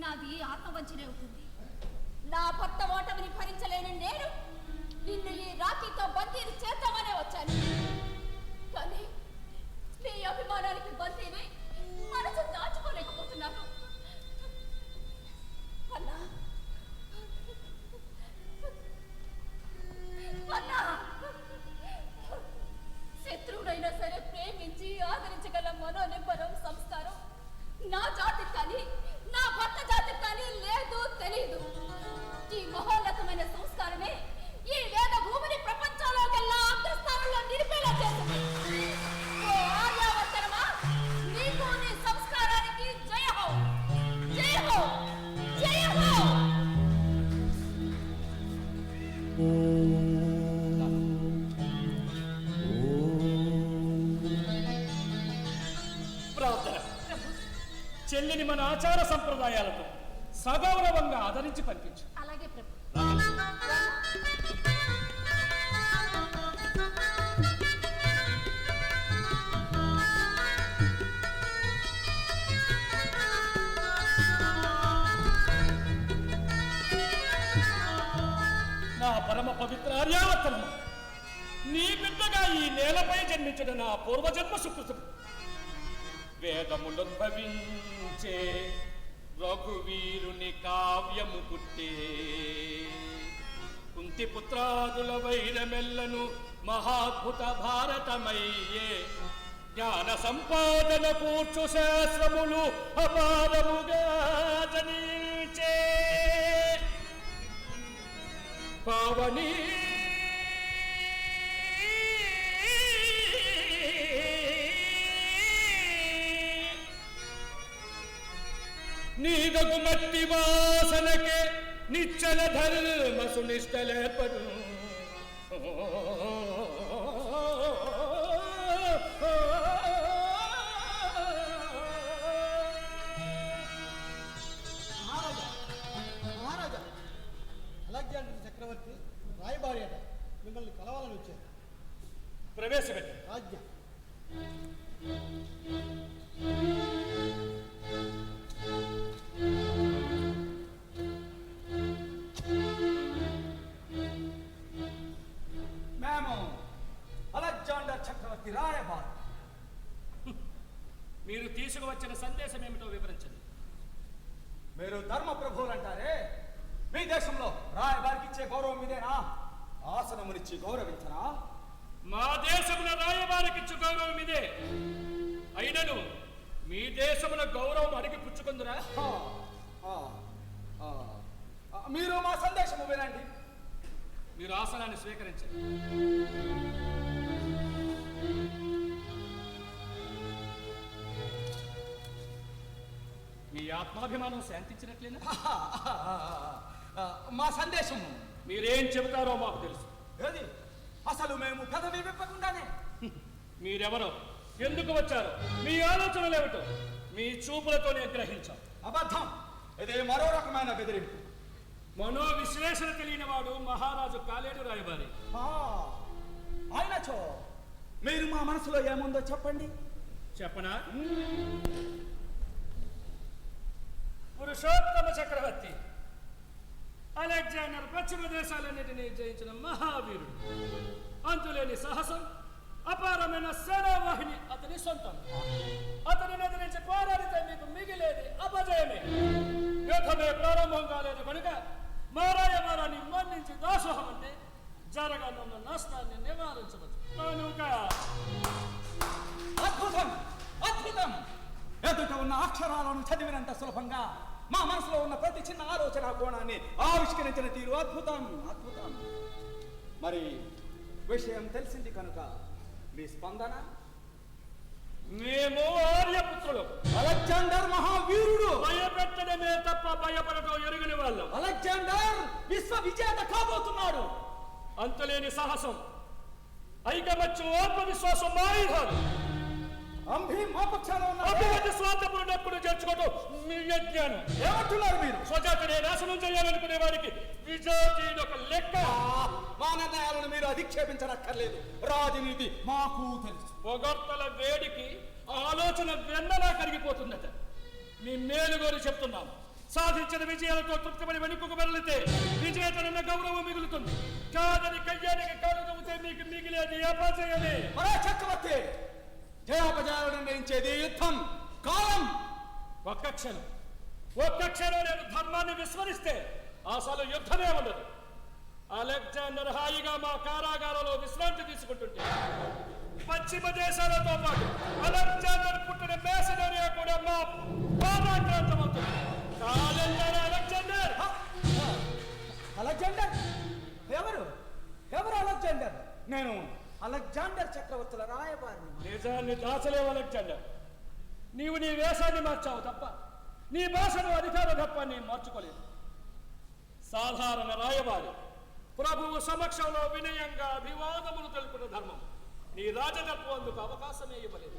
నాది ఆత్మవంచనే అవుతుంది. నా భర్త ఓటమిని భరించలేని నేను నిన్ను ఈ రాఖీతో బందీని చేద్దామనే వచ్చాను. కానీ నీ అభిమానానికి బందీని మనసు దాచుకోలేకపోతున్నాను. అన్నా, అన్నా, శత్రువుడైనా సరే ప్రేమించి ఆదరించగల మనోనిబ్బరం సంస్కారం నా జాతికి కానీ నా భర్త జాతికి కానీ లేదు, తెలీదు. ఈ మహోన్నతమైన సంస్కారమే ఈ వేద భూమిని ప్రపంచంలోకెల్లా అగ్రస్థానంలో నిలిపేలా చేస్తుంది. ఓ ఆర్యావర్తనమా, నీకు నీ సంస్కారానికి జయ హో, జయ హో, జయ హో. ప్రార్థన. చెల్లిని మన ఆచార సంప్రదాయాలతో సగౌరవంగా ఆదరించి పంపించు. అలాగే ప్రభు. నా పరమ పవిత్ర ఆర్యావర్తనము, నీ బిడ్డగా ఈ నేలపై జన్మించిన నా పూర్వజన్మ సుకృతం. వేదములుద్భవించే రఘువీరుని కావ్యము పుట్టే, కుంతిపుత్రాదుల వైరమెల్లను మహాద్భుత భారతమయ్యే, జ్ఞాన సంపాదన కూర్చు శాస్త్రములు అపారముగా జనించే, పావని నీదగు మట్టి వాసనకే నిచ్చల ధర్మ సునిష్టలేర్పడు. మహారాజా, అలెగ్జాండర్ చక్రవర్తి రాయబారి అట మిమ్మల్ని కలవాలని వచ్చారు. ప్రవేశపెట్టు. రాజ్య మేము అలెగ్జాండర్ చక్రవర్తి రాయబారి. మీరు తీసుకువచ్చిన సందేశం ఏమిటో వివరించండి. మీరు ధర్మ ప్రభువులు అంటారే, మీ దేశంలో రాయబారికి ఇచ్చే గౌరవం ఇదేనా? ఆసనమునిచ్చి గౌరవించనా? మా దేశమున రాయబారికిచ్చు గౌరవం ఇదే. అయినను మీ దేశమున గౌరవం అడిగి పుచ్చుకుందురా? మీరు మా సందేశము వినండి. మీరు ఆసనాన్ని స్వీకరించండి. మీ ఆత్మాభిమానం శాంతించినట్లేనా? మా సందేశము మీరేం చెబుతారో మాకు తెలుసు. ఏది? అసలు మేము పెదవి విప్పకుండానే మీరెవరో, ఎందుకు వచ్చారో, మీ ఆలోచనలు ఏమిటో మీ చూపులతోనే గ్రహించాం. అబద్ధం. ఇది మరో రకమైన బెదిరింపు. మనో విశ్లేషణ తెలియని వాడు మహారాజు కాలేడు రాయబారి. ఆయనచో మీరు మా మనసులో ఏముందో చెప్పండి. చెప్పనా? పురుషోత్తమ చక్రవర్తి అలెగ్జాండర్ పశ్చిమ దేశాలన్నిటినీ జయించిన మహావీరుడు. అంతులేని సాహసం, అపారమైన సేనావాహిని అతని సొంతం. అతనిని ఎదిరించి పోరాడితే మీకు మిగిలేది అపజయమే. యుద్ధమే ప్రారంభం కాలేదు కనుక మారాయమారాన్ని మన్నించి దాసోహం అంటే జరగనున్న నష్టాన్ని నివారించవచ్చు కనుక. అద్భుతం, అద్భుతం! ఎదుట ఉన్న అక్షరాలను చదివినంత సులభంగా మా మనసులో ఉన్న ప్రతి చిన్న ఆలోచన కోణాన్ని ఆవిష్కరించిన తీరు అద్భుతం, అద్భుతం. మరి విషయం తెలిసింది కనుక మీ స్పందన? మేము ఆర్యపుత్రులు. అలెగ్జాండర్ మహావీరుడు. భయపెట్టడమే తప్ప భయపడటం ఎరుగని వాళ్ళం. అలెగ్జాండర్ విశ్వ విజేత కాబోతున్నాడు. అంతులేని సాహసం, ఐకమత్యం, ఆత్మవిశ్వాసం ఆయుధాలు. అభివృద్ధి స్వార్థపరుడు చేర్చుకోవడం మీ అజ్ఞానం. ఏమంటున్నారు మీరు? స్వజాతిని నాశనం చేయాలనుకునే వారికి విజాతి ఒక లెక్క. మా నిర్ణయాలను మీరు అధిక్షేపించనక్కర్లేదు. రాజనీతి మాకు తెలుసు. పొగడ్తల వేడికి ఆలోచన వెన్నలా కరిగిపోతుందట. మీ మేలుగోరి చెప్తున్నాము. సాధించిన విజయాలతో తృప్తిపడి వెనుకకు వెళ్లితే విజేతనన్న గౌరవం మిగులుతుంది. కాదని కయ్యానికి కాలు తవ్వుతే మీకు మిగిలేది అపజయమే. చక్రవర్తి, జయాపజయాలు నిర్ణయించేది యుద్ధం, కాలం. ఒక్క క్షణం నేను ధర్మాన్ని విస్మరిస్తే అసలు యుద్ధమే ఉండదు. అలెగ్జాండర్ హాయిగా మా కారాగారంలో విశ్రాంతి తీసుకుంటుంటే పశ్చిమ దేశాలతో పాటు అలెగ్జాండర్ పుట్టిన మేసడోనియా కూడా మా పాదాక్రాంతమవుతుంది. అలెగ్జాండర్ అలెగ్జాండర్ ఎవరు? అలెగ్జాండర్? నేను అలెగ్జాండర్ చక్రవర్తుల రాయబారిని. నిజాన్ని దాచలేవు అలెగ్జాండర్. నీవు నీ వేషాన్ని మార్చావు తప్ప నీ భాషను అధికార తత్వాన్ని మార్చుకోలేదు. సాధారణ రాయబారి ప్రభువు సమక్షంలో వినయంగా అభివాదములు తెలుపున ధర్మం. నీ రాజతత్వం అందుకు అవకాశమే ఇవ్వలేదు.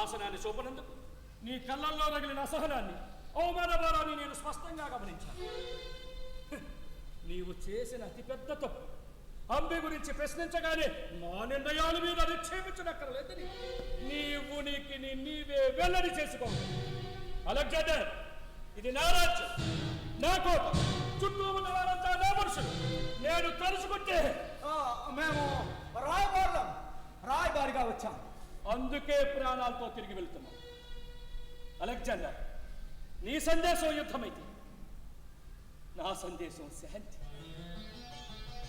ఆసనాన్ని చూపనందుకు నీ కళ్ళల్లో రగిలిన అసహనాన్ని, అవమానభారాన్ని నేను స్పష్టంగా గమనించాను. నీవు చేసిన అతిపెద్ద తప్పు అంబి గురించి ప్రశ్నించగానే మా నిర్ణయాల మీద నిక్షేపించనక్కర్లేదని నీవు నీవే వెల్లడి చేసుకోవాలి. అలెగ్జాండర్, ఇది నా రాజ్యం, నా కోట, చుట్టూ ఉన్న వారంతా నా మనుషులు. నేను తలుచుకుంటే మేము రాయబారిగా వచ్చాం. అందుకే ప్రాణాలతో తిరిగి వెళ్తున్నాం. అలెగ్జాండర్, నీ సందేశం యుద్ధమైతే నా సందేశం శాంతి,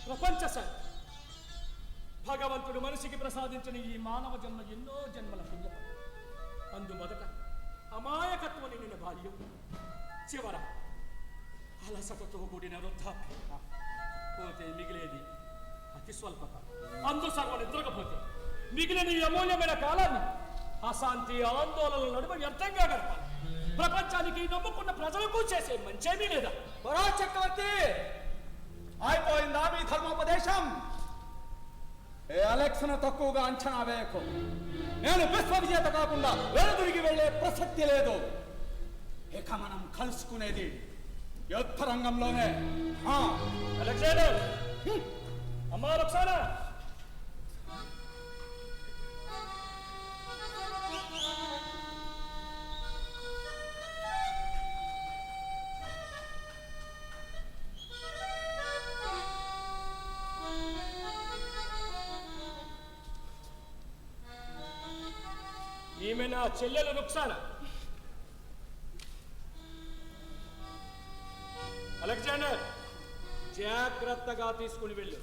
ప్రపంచ శాంతి. భగవంతుడు మనిషికి ప్రసాదించిన ఈ మానవ జన్మ ఎన్నో జన్మల పుణ్యం. అందు మొదట అమాయకత్వం నిండిన బాల్యం, చివర అలసటతో కూడిన వృద్ధాప్యం, పోతే మిగిలేది అతి స్వల్పత. అందు సర్వ నిద్రకపోతే మిగిలిన ఈ అమూల్యమైన కాలాన్ని అశాంతి ఆందోళనల నడుమ వ్యర్థంగా గడపాలి. ప్రపంచానికి నమ్ముకున్న ప్రజలకు చేసే మంచేమీ లేదా? చక్రవర్తి, అయిపోయిందా మీ ధర్మోపదేశం? ఏ అలెక్స్ను తక్కువగా అంచనా వేయకు. నేను విశ్వ విజేత కాకుండా వెనుదిరిగి వెళ్లే ప్రసక్తి లేదు. ఇక మనం కలుసుకునేది యుద్ధ రంగంలోనే. అలెగ్జాండర్, అమ్మా రొక్సానా, ఈమె నా చెల్లెలు రుక్సానా. అలెగ్జాండర్, జాగ్రత్తగా తీసుకుని వెళ్ళు.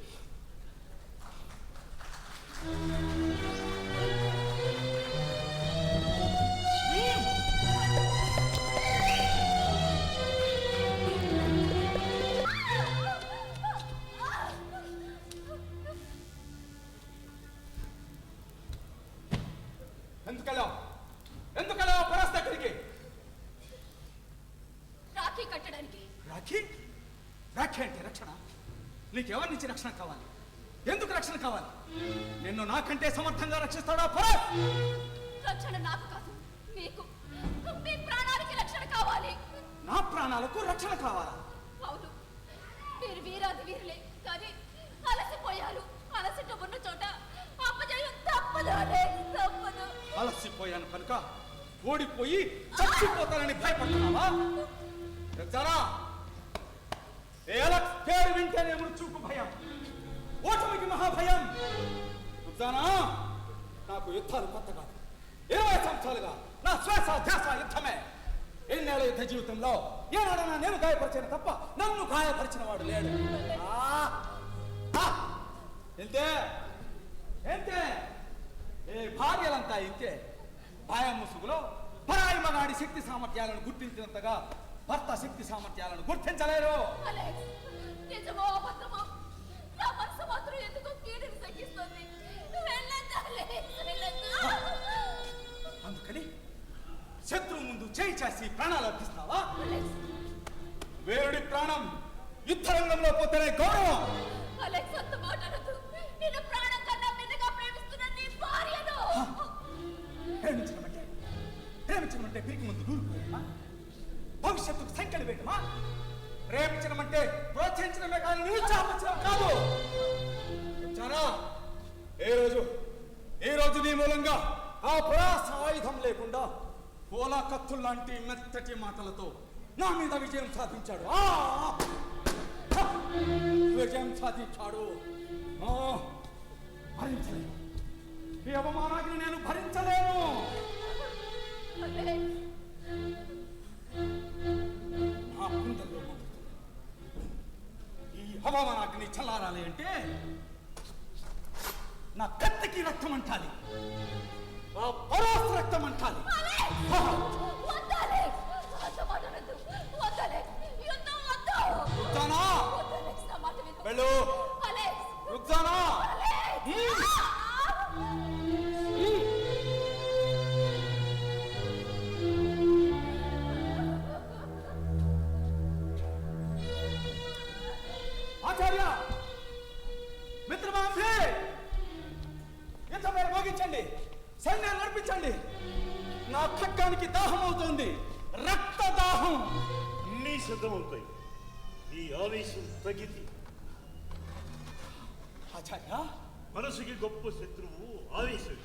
ఎందుకలా పరస్ దగ్గరికి? రాఖీ కట్టడానికి. రాఖీ? రాఖీ అంటే రక్షణ? నీకెవరి నుంచి రక్షణ కావాలి? ఎందుకు రక్షణ కావాలి? నిన్ను నాకంటే సమర్థంగా రక్షిస్తాడా పరస్? రక్షణ నాకు కాదు, మీకు. మీ ప్రాణాలకి రక్షణ కావాలి. నా ప్రాణాలకు రక్షణ కావాలా? అవును, మీరు వీరాది వీరులే, కానీ అలసిపోయారు. అలసిట ఉన్న చోట అపజయం తప్పదు. అలసిపోయాను కనుక ఓడిపోయి చచ్చిపోతానని భయపడుతున్నావా? రుక్సానా, ఎలక్స్ పేరు వింటేనే మృత్యుకు భయం, ఓటమికి మహాభయం. రుక్సానా, నాకు యుద్ధాలు కొత్త కాదు. 20 సంవత్సరాలుగా నా శ్వాస ధ్యాస యుద్ధమే. ఎన్నేళ్ల యుద్ధ జీవితంలో ఏనాడైనా నేను గాయపరిచిన తప్ప నన్ను గాయపరిచిన వాడు లేడు. ఇంతే ఎంతే, ఏ భార్యలంతా ఇంతే. భయం ముసుగులో పరాయి మగాడి శక్తి సామర్థ్యాలను గుర్తించినంతగా భర్త శక్తి సామర్థ్యాలను గుర్తించలేరు. అలెక్స్, నిజమో అబద్ధమో నా మనసు మాత్రం ఎందుకో కీడుని తగ్గిస్తుంది. వెళ్ళొద్దు అలెక్స్, వెళ్ళొద్దు. అందుకని శత్రువు ముందు చేయి చేసి ప్రాణాలు అర్పిస్తావా? అలెక్స్, వేరుడి ప్రాణం యుద్ధరంగంలో పోతేనే గౌరవం. అలెక్స్, అంత మాట్లాడద్దు. నేను ప్రాణం కన్నా మిన్నగా ప్రేమిస్తున్న నీ భార్యను. ప్రేమించడమంటే పిరికి ముందు దూరిపోయడమా? భవిష్యత్తుకు సంఖ్యలు వేయడమా? ప్రేమించడమంటే ప్రోత్సహించడమే కానీ నిరుత్సాహపరచడం కాదు. చాలా ఏ రోజు నీ మూలంగా ఆ పురాస ఆయుధం లేకుండా పోలా కత్తులు లాంటి మెత్తటి మాటలతో నా మీద విజయం సాధించాడు. విజయం సాధించాడు. భరించలేను, ఈ అవమానాన్ని నేను భరించలేను. అలెక్స్, నా గుండెల్లో మండుతుంది. ఈ అవమానాన్ని చల్లారాలి అంటే నా కత్తికి రక్తం అంటాలి, ఆ పరాస్ రక్తం అంటాలి. వద్దు అలెక్స్, అంత మాట్లాడద్దు. వద్దు అలెక్స్, యుద్ధం వద్దు. రుక్సానా, వద్దు అలెక్స్, నా మాట విను. వెళ్ళు. అలెక్స్, రుక్సానా, ఆచార్య, మిత్రమా, ఎంత పేరు మోగించండి, సైన్యాన్ని నడిపించండి. నా ఖడ్గానికి దాహం అవుతుంది, రక్త దాహం. నీ సిద్ధమవుతాయి. ఈ ఆవేశం తగ్గితే ఆచార్య, మనసుకి గొప్ప శత్రువు ఆవేశం.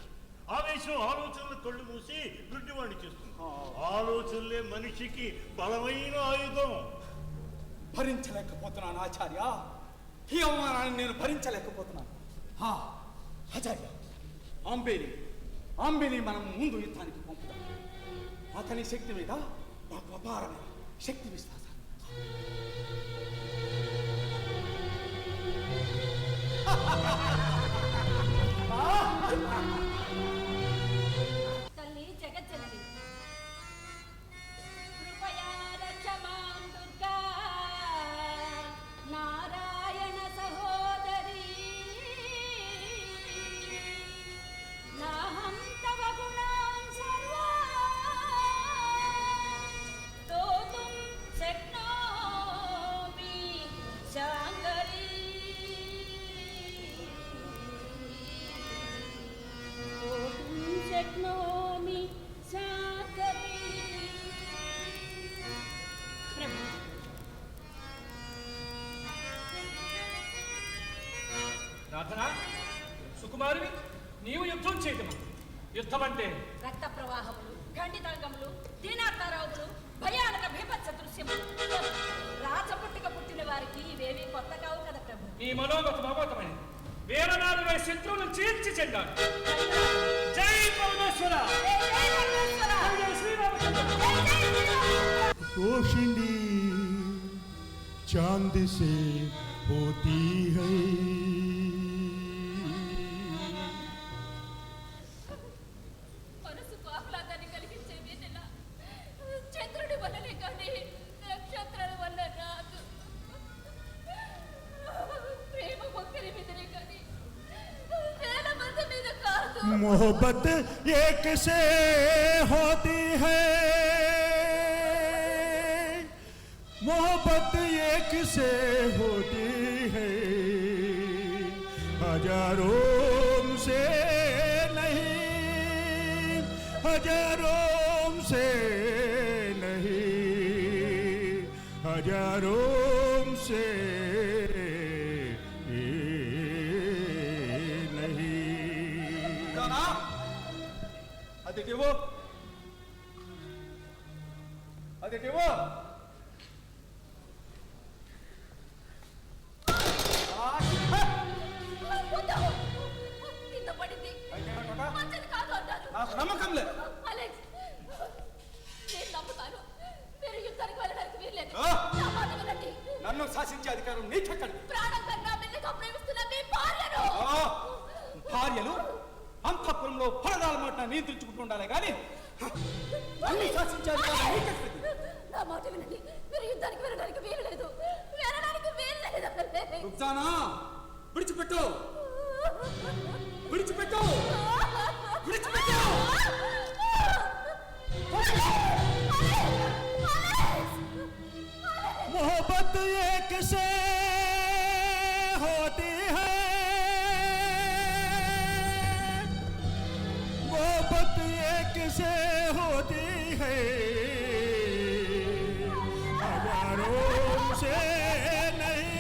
ఆవేశం ఆలోచనలు కళ్ళు మూసి గుడ్డివాణ్ణి చేస్తుంది. ఆలోచనలే మనిషికి బలమైన ఆయుధం. భరించలేకపోతున్నాను ఆచార్య, ఈ అవమానాన్ని నేను భరించలేకపోతున్నాను. ఆచార్య, అంబేని మనం ముందు యుద్ధానికి పంపుతాం. అతని శక్తి మీద నాకు అపారమైన శక్తి విశ్వాసం. తల్లి జగజ్జనని కృపయా రక్ష మాం దుర్గా నారాయణ సహోదరి నాహం తవ గుణాన్ సర్వా స్తోతుం శక్నోమి శాంకరీ శక్నోమి శాంకరీ. ప్రభు, రాధనా, సుకుమారివి, నీవు యుద్ధం చేయటమా? యుద్ధం అంటే రక్త ప్రవాహములు, ఖండితాంగములు, దీనార్థరావులు, భయానక భీభత్స దృశ్యములు. రాచపుట్టిక పుట్టిన వారికి ఇవేవి కొత్త కావు కదా ప్రభు. ఈ మనోగత భగవతమైనది. వీరనాథుడై శత్రువులను చీల్చి చెందాడు. జై పరమేశ్వర, జై జై పరమేశ్వర, జై శ్రీరామచంద్ర. జై జై శ్రీరామ. रोशनी चांद से होती है, మనసుకు ఆహ్లాదాన్ని కలిగించే వెన్నెల చంద్రుడి వల్లనే కానీ నక్షత్రాల వల్ల రాదు. ప్రేమ ఒక్కరి మీదనే కానీ వేల మంది మీద కాదు. मोहब्बत एक से होती है, मोहब्बत एक से होती है, हजारों से नहीं, हजारों से नहीं, हजारों से అది ఇవ్వు. అదేటివో కింద పడింది అయితే ఏమంటావు? మంచిది కాదు అన్నారు. నాకు నమ్మకం లేదు. అలెక్స్, నేను నమ్ముతాను. మీరు యుద్ధానికి వెళ్ళడానికి వీల్లేదు. ఆ! నా మాట వినండి. నన్ను శాసించే అధికారం నీకెక్కడిది? ప్రాణం కన్నా మెల్లగా ప్రేమిస్తున్న మీ భార్యను. ఆ! భార్యలు అంతఃపురంలో ఫలదాల మాట నియంత్రించుకుంటూ ఉండాలి కానీ నన్ను శాసించే అధికారం నీకెక్కడిది? నా మాట వినండి. మీరు యుద్ధానికి వెళ్ళడానికి వీల్లేదు. వెళ్ళడానికి వీల్లేదు. రుక్సానా, విడిచిపెట్టు విడిచిపెట్టు విడిచిపెట్టు. मोहब्बत एक से होती है, मोहब्बत एक से होती है, हजारों से नहीं।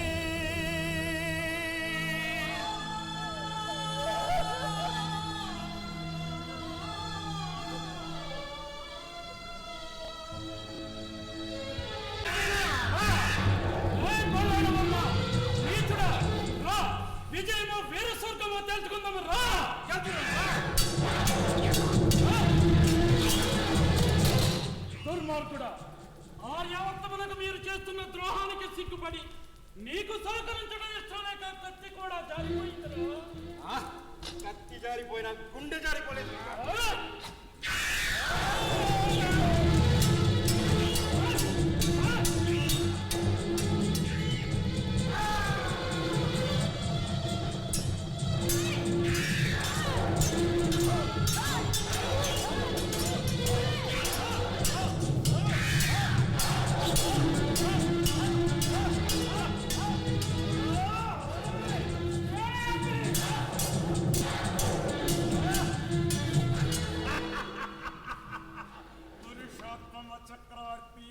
విజయమో వీర స్వర్గమో తెలుసుకుందాము రా. దుర్మార్గుడా, ఆర్యావర్తమునకు మీరు చేస్తున్న ద్రోహానికి సిగ్గుపడి నీకు సహకరించడం ఇష్టం లేక కత్తి కూడా జారిపోయింది. కత్తి జారిపోయినా గుండె జారిపోలేదు. పురుషోత్తమ చక్రవర్తి,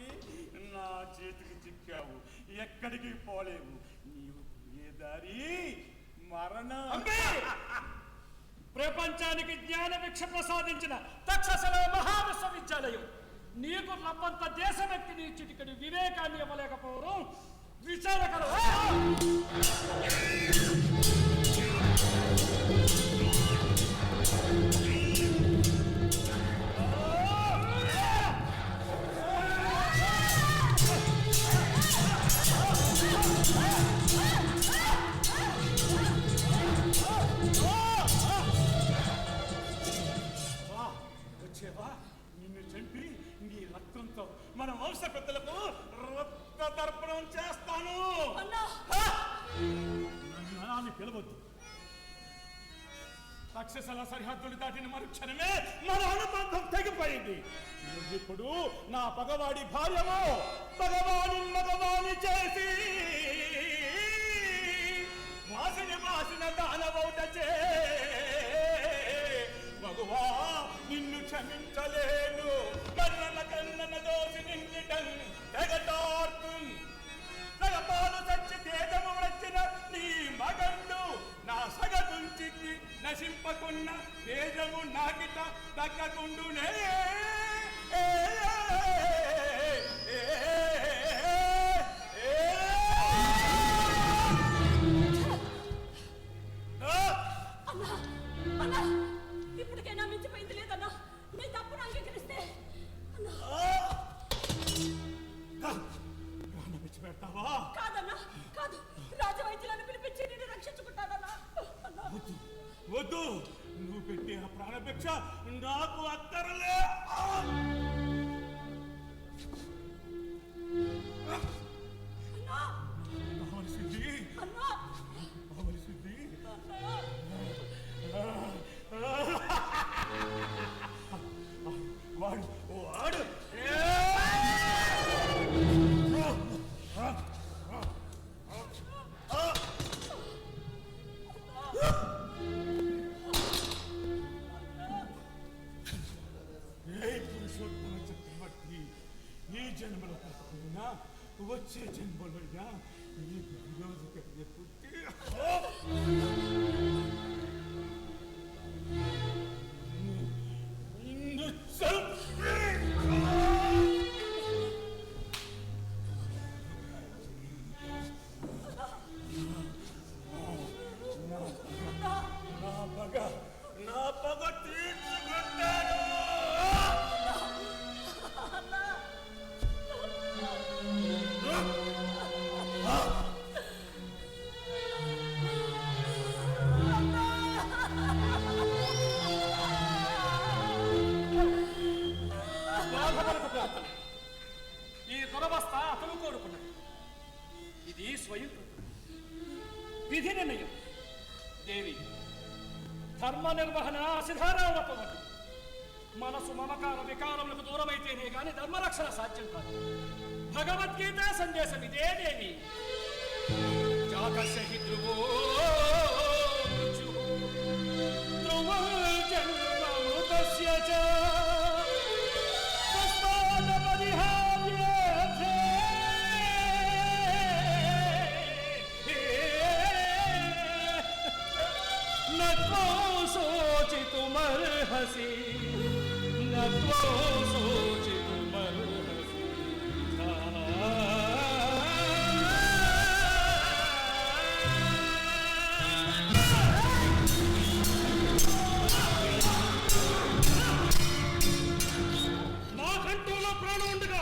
నా చేతికి చిక్కావు, ఎక్కడికి పోలేవు. నీవు పోయే దారి మరణం. ప్రపంచానికి జ్ఞాన భిక్ష ప్రసాదించిన తక్షశిల మహావిశ్వవిద్యాలయం నీకు రబ్బంత దేశవ్యక్తిని చిటికడి వివేకాన్ని ఇవ్వలేకపోవడం విచారకరం. వచ్చేవా? నిన్ను చంపి నీ రక్తంతో మన వంశ పెద్దలకు రక్త తర్పణం చేస్తాను. నన్ను పిలవద్దు. తక్షశిల సరిహద్దులు దాటిన మరుక్షణమే మన అనుబంధం తెగిపోయింది. ఇప్పుడు నా పగవాడి భార్యము మగవాణి చేసి వాసిన దానవౌట చే మగువా, నిన్ను క్షమించలేను. కన్నన దోసి నిండిటం తెగటార్తుం సగపాలు సచ్చి తేజము వచ్చిన నీ మగండు నా సగతుంచికి నశింపకున్న తేజము నాకిట దక్కకుండునే. అన్నా, ఇప్పటికైనా మించిపోయింది లేదన్నా. నీ తప్పును అంగీకరిస్తే పెడతావా? కాదన్నా, కాదు. రాజవైద్యులను పిలిపించి నిన్ను రక్షించుకుంటానన్నా. వద్దు, నువ్వు పెట్టే ఆ ప్రాణభిక్ష నాకు అక్కరలే. కావలసింది వాడు పురుషోత్తమ చక్రవర్తి, ఈ జన్మలో కాకపోయినా వచ్చే జన్మలోనా ఈ రోజు పుట్టి ధర్మ నిర్వహణ సిద్ధారావతమని మనసు మమకార వికారములకు దూరమైతేనే గాని ధర్మరక్షణ సాధ్యం కాదు. భగవద్గీత సందేశం ఇదేదేవి. జాతస్య ధ్రువో ధ్రువం జన్మమృతస్య చ తస్మాత్ పరిహార్యేతే న త్వం శోచితుమర్హసి న త్వం శోచితుమర్హసి. నా కంఠంలో ప్రాణం ఉండగా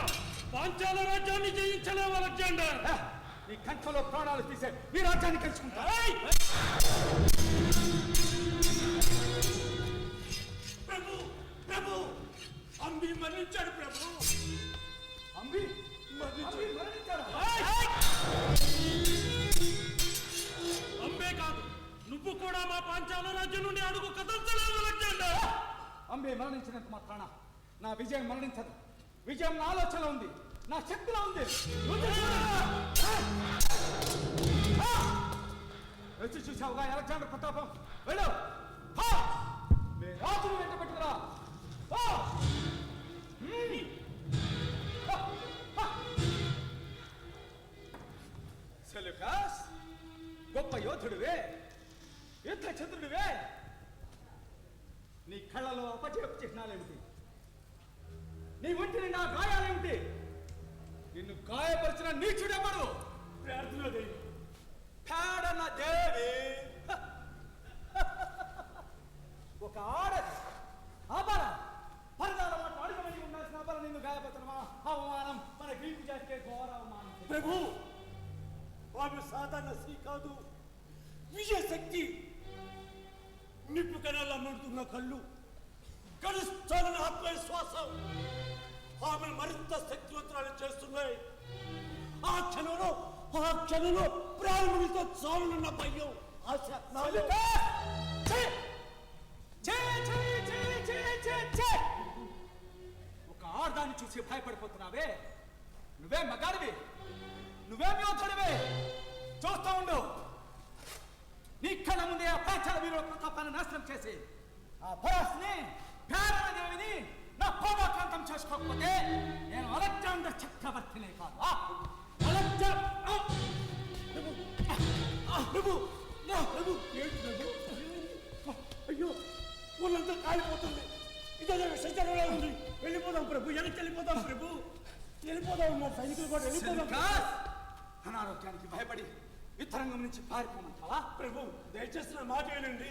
పాంచాల రాజ్యాన్ని జయించలేవు అలెగ్జాండర్. నీ కంఠంలో ప్రాణాలు తీసే ఈ రాజ్యాన్ని గెలుచుకుంటా. ప్రభు ప్రభు అంబి మరణించాడు ప్రభు. అంబి మరణించాడా? అంబే కాదు, నువ్వు కూడా మా పాంచాల రాజ్యం నుండి అడుగు కదల్చలేవు అలెగ్జాండర్. అంబి మరణించినంత మాత్రాన నా విజయం మరణించదు. విజయం నా ఆలోచన ఉంది, నా శక్తిలో ఉంది. వచ్చి చూసావుగా అలెగ్జాండర్ ప్రతాపం. వెళ్ళు, మీ రాజును వెంట పెట్టుకురా. సెలూకస్, గొప్ప యోధుడివే, యుద్ధ చంద్రుడివే. నీ కళ్ళలో అపజయపు చిహ్నాలేమిటి? నీ ఒంటి నిండా గాయాలేమిటి? నిన్ను గాయపరిచిన నీచుడెవడు? ప్రార్థన దేవి. పేడన దేవి. ఒక ఆడది అబల పరదాల మాట అడుగమని ఉండాల్సిన అబల నిన్ను గాయపరచడమా? అవమానం మన గ్రీకు జాతికే ఘోర అవమానం. ప్రభు ఆమె సాధారణ స్త్రీ కాదు, విజయశక్తి. నిప్పు కణాల్లో మండుతున్న కళ్ళు, గడుస్తానన్న ఆత్మవిశ్వాసం ఆమెను మరింత శక్తివంతురాలు చేస్తున్నాయి. ఆ క్షణంలో ప్రాణములతో చాలునన్న భయం, ఆశ నాలో. ఒక ఆడదాన్ని చూసి భయపడిపోతున్నావే? నువ్వే మగాడివి, నువ్వేం యోధుడివే. చూస్తూ ఉండు. నీ కళ్ళ ముందే ఆ పాంచాల వీరుల ప్రతాపాన్ని నాశనం చేసి ఆ పరాస్ని దేవిని నా పోరాకాంతం చేసుకోకపోతే నేను అలెగ్జాండర్ చక్రవర్తినే కాదు. అయ్యో, ఊళ్ళంతా కాలిపోతుంది. ఇదే శంకరంలో ఉంది. వెళ్ళిపోదాం ప్రభు, వెనక్కి వెళ్ళిపోదాం ప్రభు. వెళ్ళిపోదాం, మా సైనికులు కూడా వెళ్ళిపోదాం. అనారోగ్యానికి భయపడి యుద్ధరంగం నుంచి పారిపోమంటావా? ప్రభు దయచేసి నా మాట వినండి.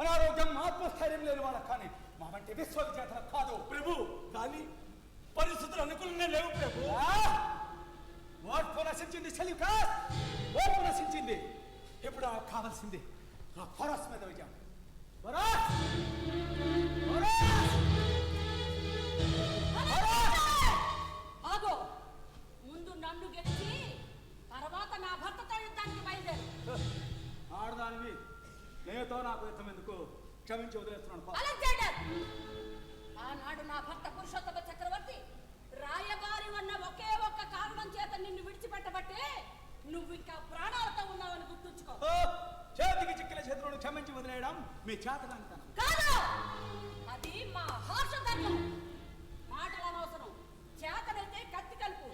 అనారోగ్యం ఆత్మస్థైర్యం లేని వాళ్ళ కానీ మా వంటి విశ్వవిజేతల కాదు ప్రభు. కానీ పరిస్థితులు అనుకూలంగా లేవు ప్రభు. ఓర్పు నశించింది సెల్యూకస్, ఓర్పు నశించింది. ఇప్పుడు కావాల్సింది ఆ ఫరస్ మీద విజయం. ఆగో, ముందు నన్ను గెలిచి తర్వాత నా భర్తతో యుద్ధానికి బయలుదేరు. ఆడదానివి, నేతో నాకు యుద్ధం ఎందుకు? క్షమించి వదిలేస్తున్నాను. అలెగ్జాండర్, ఆనాడు నా భర్త పురుషోత్తమ చక్రవర్తి రాయబారి అన్న ఒకే ఒక్క కారణం చేత నిన్ను విడిచిపెట్టబట్టే నువ్వు ఇంకా ప్రాణాలతో ఉన్నావని గుర్తుంచుకో. చేతికి చిక్కిన శత్రువును క్షమించి వదిలేయడం మీ చేతనంతనం కాదు, అది మా హార్ష ధర్మం. మాటలు అనవసరం, చేతనైతే కత్తి కలుపు.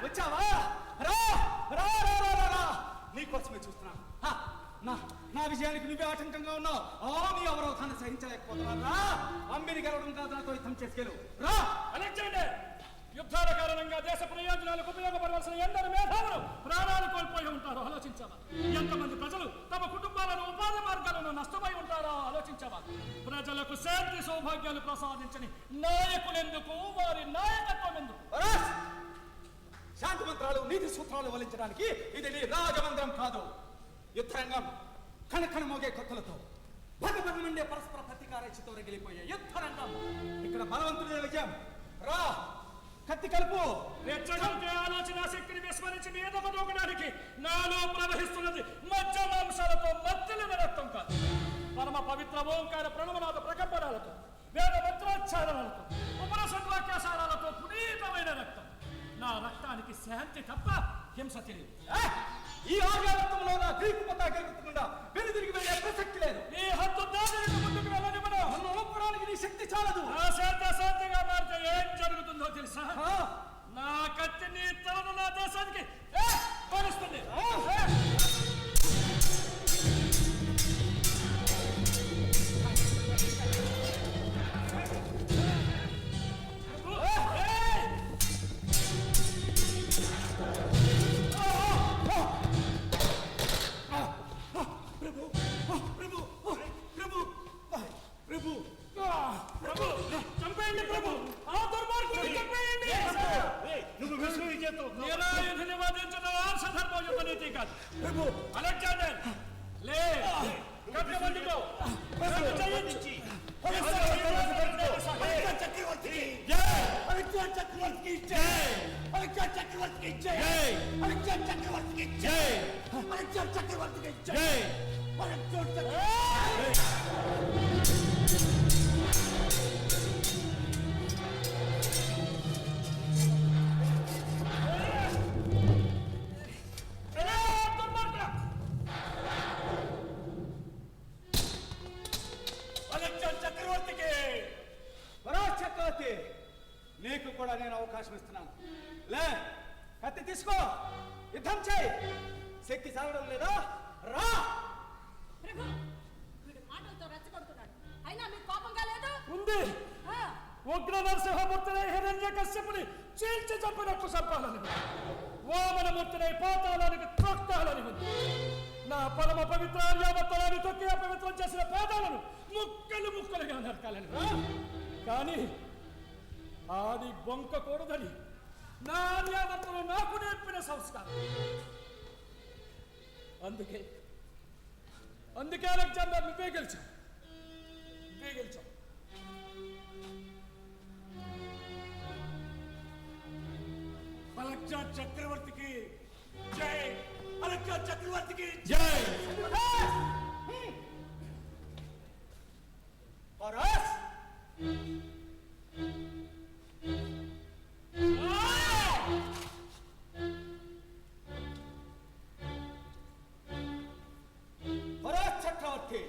వచ్చావా? నీకోసమే చూస్తున్నాను. నా విజయానికి నువ్వే ఆటంకంగా ఉన్నావు. నీ అవరోధాన్ని సహించలేకపోతున్నా. అంబిని గెలవడం కాదు, నాతో యుద్ధం చేసుకెళ్ళు. రా అలెగ్జాండర్, యుద్ధాల కారణంగా దేశ ప్రయోజనాలకు ఉపయోగపడవలసిన ఎందరు మేధావులు ప్రాణాలు కోల్పోయి ఉంటారో ఆలోచించావా? ఎంతమంది ప్రజలు తమ కుటుంబాలను ఉపాధి మార్గాలను నష్టమై ఉంటారో ఆలోచించావా? ప్రజలకు శాంతి సౌభాగ్యాలు ప్రసాదించని నాయకులెందుకు, వారి నాయకత్వం ఎందుకు? శాంతి మంత్రాలు, నీతి సూత్రాలు వలించడానికి ఇది నీ రాజమందిరం కాదు. యుద్ధరంగం కణకణ మోగే కొత్తలతో భగభగ నుండే పరస్పర ప్రతీకారేక్షతో రగిలిపోయే యుద్ధరంగం. ఇక్కడ బలవంతుడే విజయం. రా కత్తి కలుపు. రెచ్చగొట్టే ఆలోచన శక్తిని విస్మరించి మీద దూకడానికి నాలో ప్రవహిస్తున్నది మధ్య మాంసాలతో మత్తలిన రక్తం కాదు, పరమ పవిత్ర ఓంకార ప్రణవనాథ ప్రకంపనాలతో వేద మంత్రోచ్చారణలతో ఉపరసద్వాక్యాసారాలతో పునీతమైన రక్తం. నా రక్తానికి శాంతి తప్ప హింస తెలియదు. ఈ ఆర్యావర్తంలో నా గ్రీకు పతాక ఎగురకుండా వెనుదిరిగి వెళ్ళే ప్రసక్తి లేదు. ఈ హద్దు దాటి ముందుకు వెళ్ళని మనం నన్ను ఒప్పుకోవడానికి నీ శక్తి చాలదు. నా శాంత శాంతిగా మారితే ఏం జరుగుతుందో తెలుసా? నా కత్తి నీ తలను నా దేశానికి పరుస్తుంది. చంపేయండి ప్రభు, ఆ దుర్మార్గుని చంపేయండి. నువ్వు విశ్వవిజేత నిరాయుధిని వాదించడం ఆర్షధర్మ యుద్ధ నీతి కాదు. అలెగ్జాండర్ లే కట్టమందుకో జయించి చక్రవర్తికి జై, చక్రవర్తికి జై, చక్రవర్తికి జై, చక్రవర్తికి జై, చక్రవర్తికి జై. చక్రవర్తికి చక్రవర్తి, నీకు కూడా నేను అవకాశం ఇస్తున్నాను. లే కత్తి తీసుకో, యుద్ధం చేయి. శక్తి చాలడం లేదా? రా. ప్రభు, వీడు మాటలతో రెచ్చగొడుతున్నాడు. అయినా మీకు కోపంగా లేదు? ఉంది. ఉగ్ర నరసింహమూర్తిని హిరణ్య కశ్యపుని చీల్చి చంపినట్టు చంపాలని, వామనమూర్తిని పాతాళానికి త్రొక్కాలని ఉంది. నా పరమ పవిత్ర యావత్తరాన్ని తొక్కి అపవిత్రం చేసిన పాదాలను ముక్కలు ముక్కలుగా నరకాలని. కానీ ఆది బొంకకూడదని నా యావత్తలు నాకు నేర్పిన సంస్కారం. అందుకే అలెగ్జాండర్ నువ్వే గెలిచావు. అలెగ్జాండర్ చక్రవర్తికి జై, అలెగ్జాండర్ చక్రవర్తికి జై. చక్రవర్తి,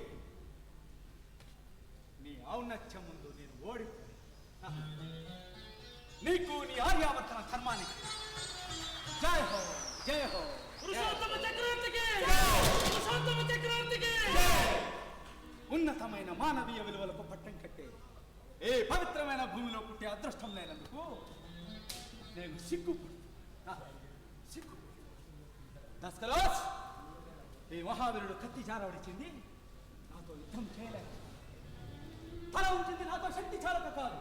నీ ఔన్నత్యం ముందు నేను ఓడిపోయి నీకు నీ ఆర్యావర్తన ధర్మానికి జై హో, జై హో. పురుషోత్తమ చక్రవర్తికి, ఉన్నతమైన మానవీయ విలువలకు పట్టం కట్టే ఏ పవిత్రమైన భూమిలో పుట్టే అదృష్టం లేనందుకు నేను సిగ్గు. దస్కరాజ్, ఈ మహావీరుడు కత్తి జారవడిచింది నాతో యుద్ధం చేయలేదు. తల ఉంచింది నాతో శక్తి చాలక కాదు.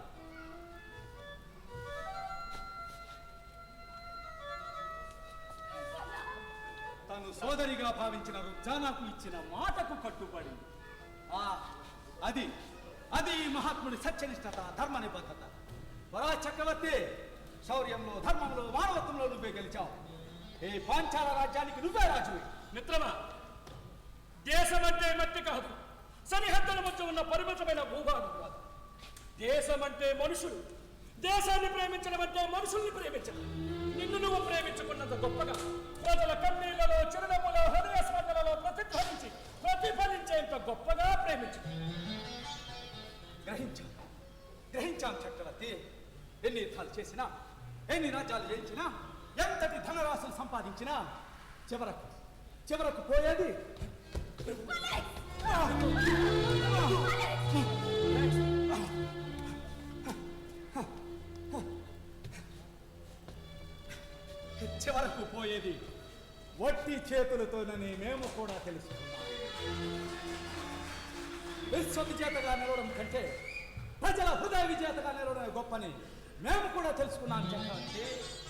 తను సోదరిగా భావించిన రుజానాకు ఇచ్చిన మాటకు కట్టుబడి అది మహాత్ముడి సత్యనిష్టత, ధర్మ నిబద్ధత. చక్రవర్తి, శౌర్యంలో, ధర్మంలో, మానవత్వంలో నువ్వే గెలిచావు. ఈ పాంచాల రాజ్యానికి నువ్వే రాజువి. మిత్రమా, దేశం అంటే మట్టి కాదు, సరిహద్దుల మధ్య ఉన్న పరిమితమైన భూభాగం కాదు. దేశం అంటే మనుషులు, దేశాన్ని ప్రేమించడం అంటే మనుషుల్ని ప్రేమించడం. నిన్ను నువ్వు ప్రేమించుకున్నంత గొప్పగా ప్రజల కన్నీళ్లలో, చిరునవ్వులో, హృదయ స్పందనలో ప్రతిఫలించేంత గొప్పగా ప్రేమించడం. గ్రహించాం చక్రవర్తి. ఎన్ని యుద్ధాలు చేసినా, ఎన్ని రాజ్యాలు జయించినా, ఎంతటి ధనరాశులు సంపాదించినా చివరకు పోయేది వట్టి చేతులతోనని మేము కూడా తెలుసుకున్నాం. విశ్వ విజేతగా నిలవడం కంటే ప్రజల హృదయ విజేతగా నిలవడం గొప్పని మేము కూడా తెలుసుకున్నాం. చక్రవర్తి,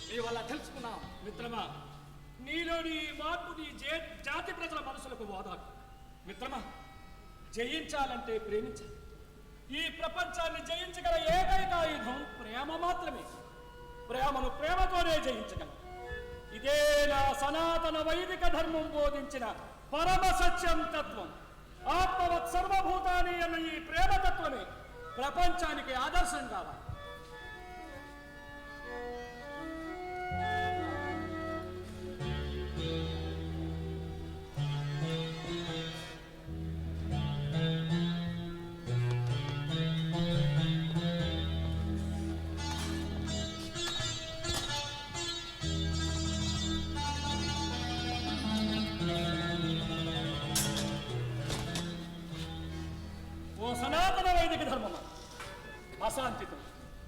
మీ వల్ల తెలుసుకున్నాం. మిత్రమా, నీలోని మార్పు నీ జాతి ప్రజల మనసులకు ఓదారు. మిత్రమా, జయించాలంటే ప్రేమించాలి. ఈ ప్రపంచాన్ని జయించగల ఏకైక ఆయుధం ప్రేమ మాత్రమే. ప్రేమను ప్రేమతోనే జయించగలం. ఇదే నా సనాతన వైదిక ధర్మం బోధించిన పరమ సత్యం తత్వం. ఆత్మవత్ సర్వభూతాని అన్న ఈ ప్రేమతత్వమే ప్రపంచానికి ఆదర్శం కావాలి. ఓ సనాతన వైదిక ధర్మమా, అశాంతితో,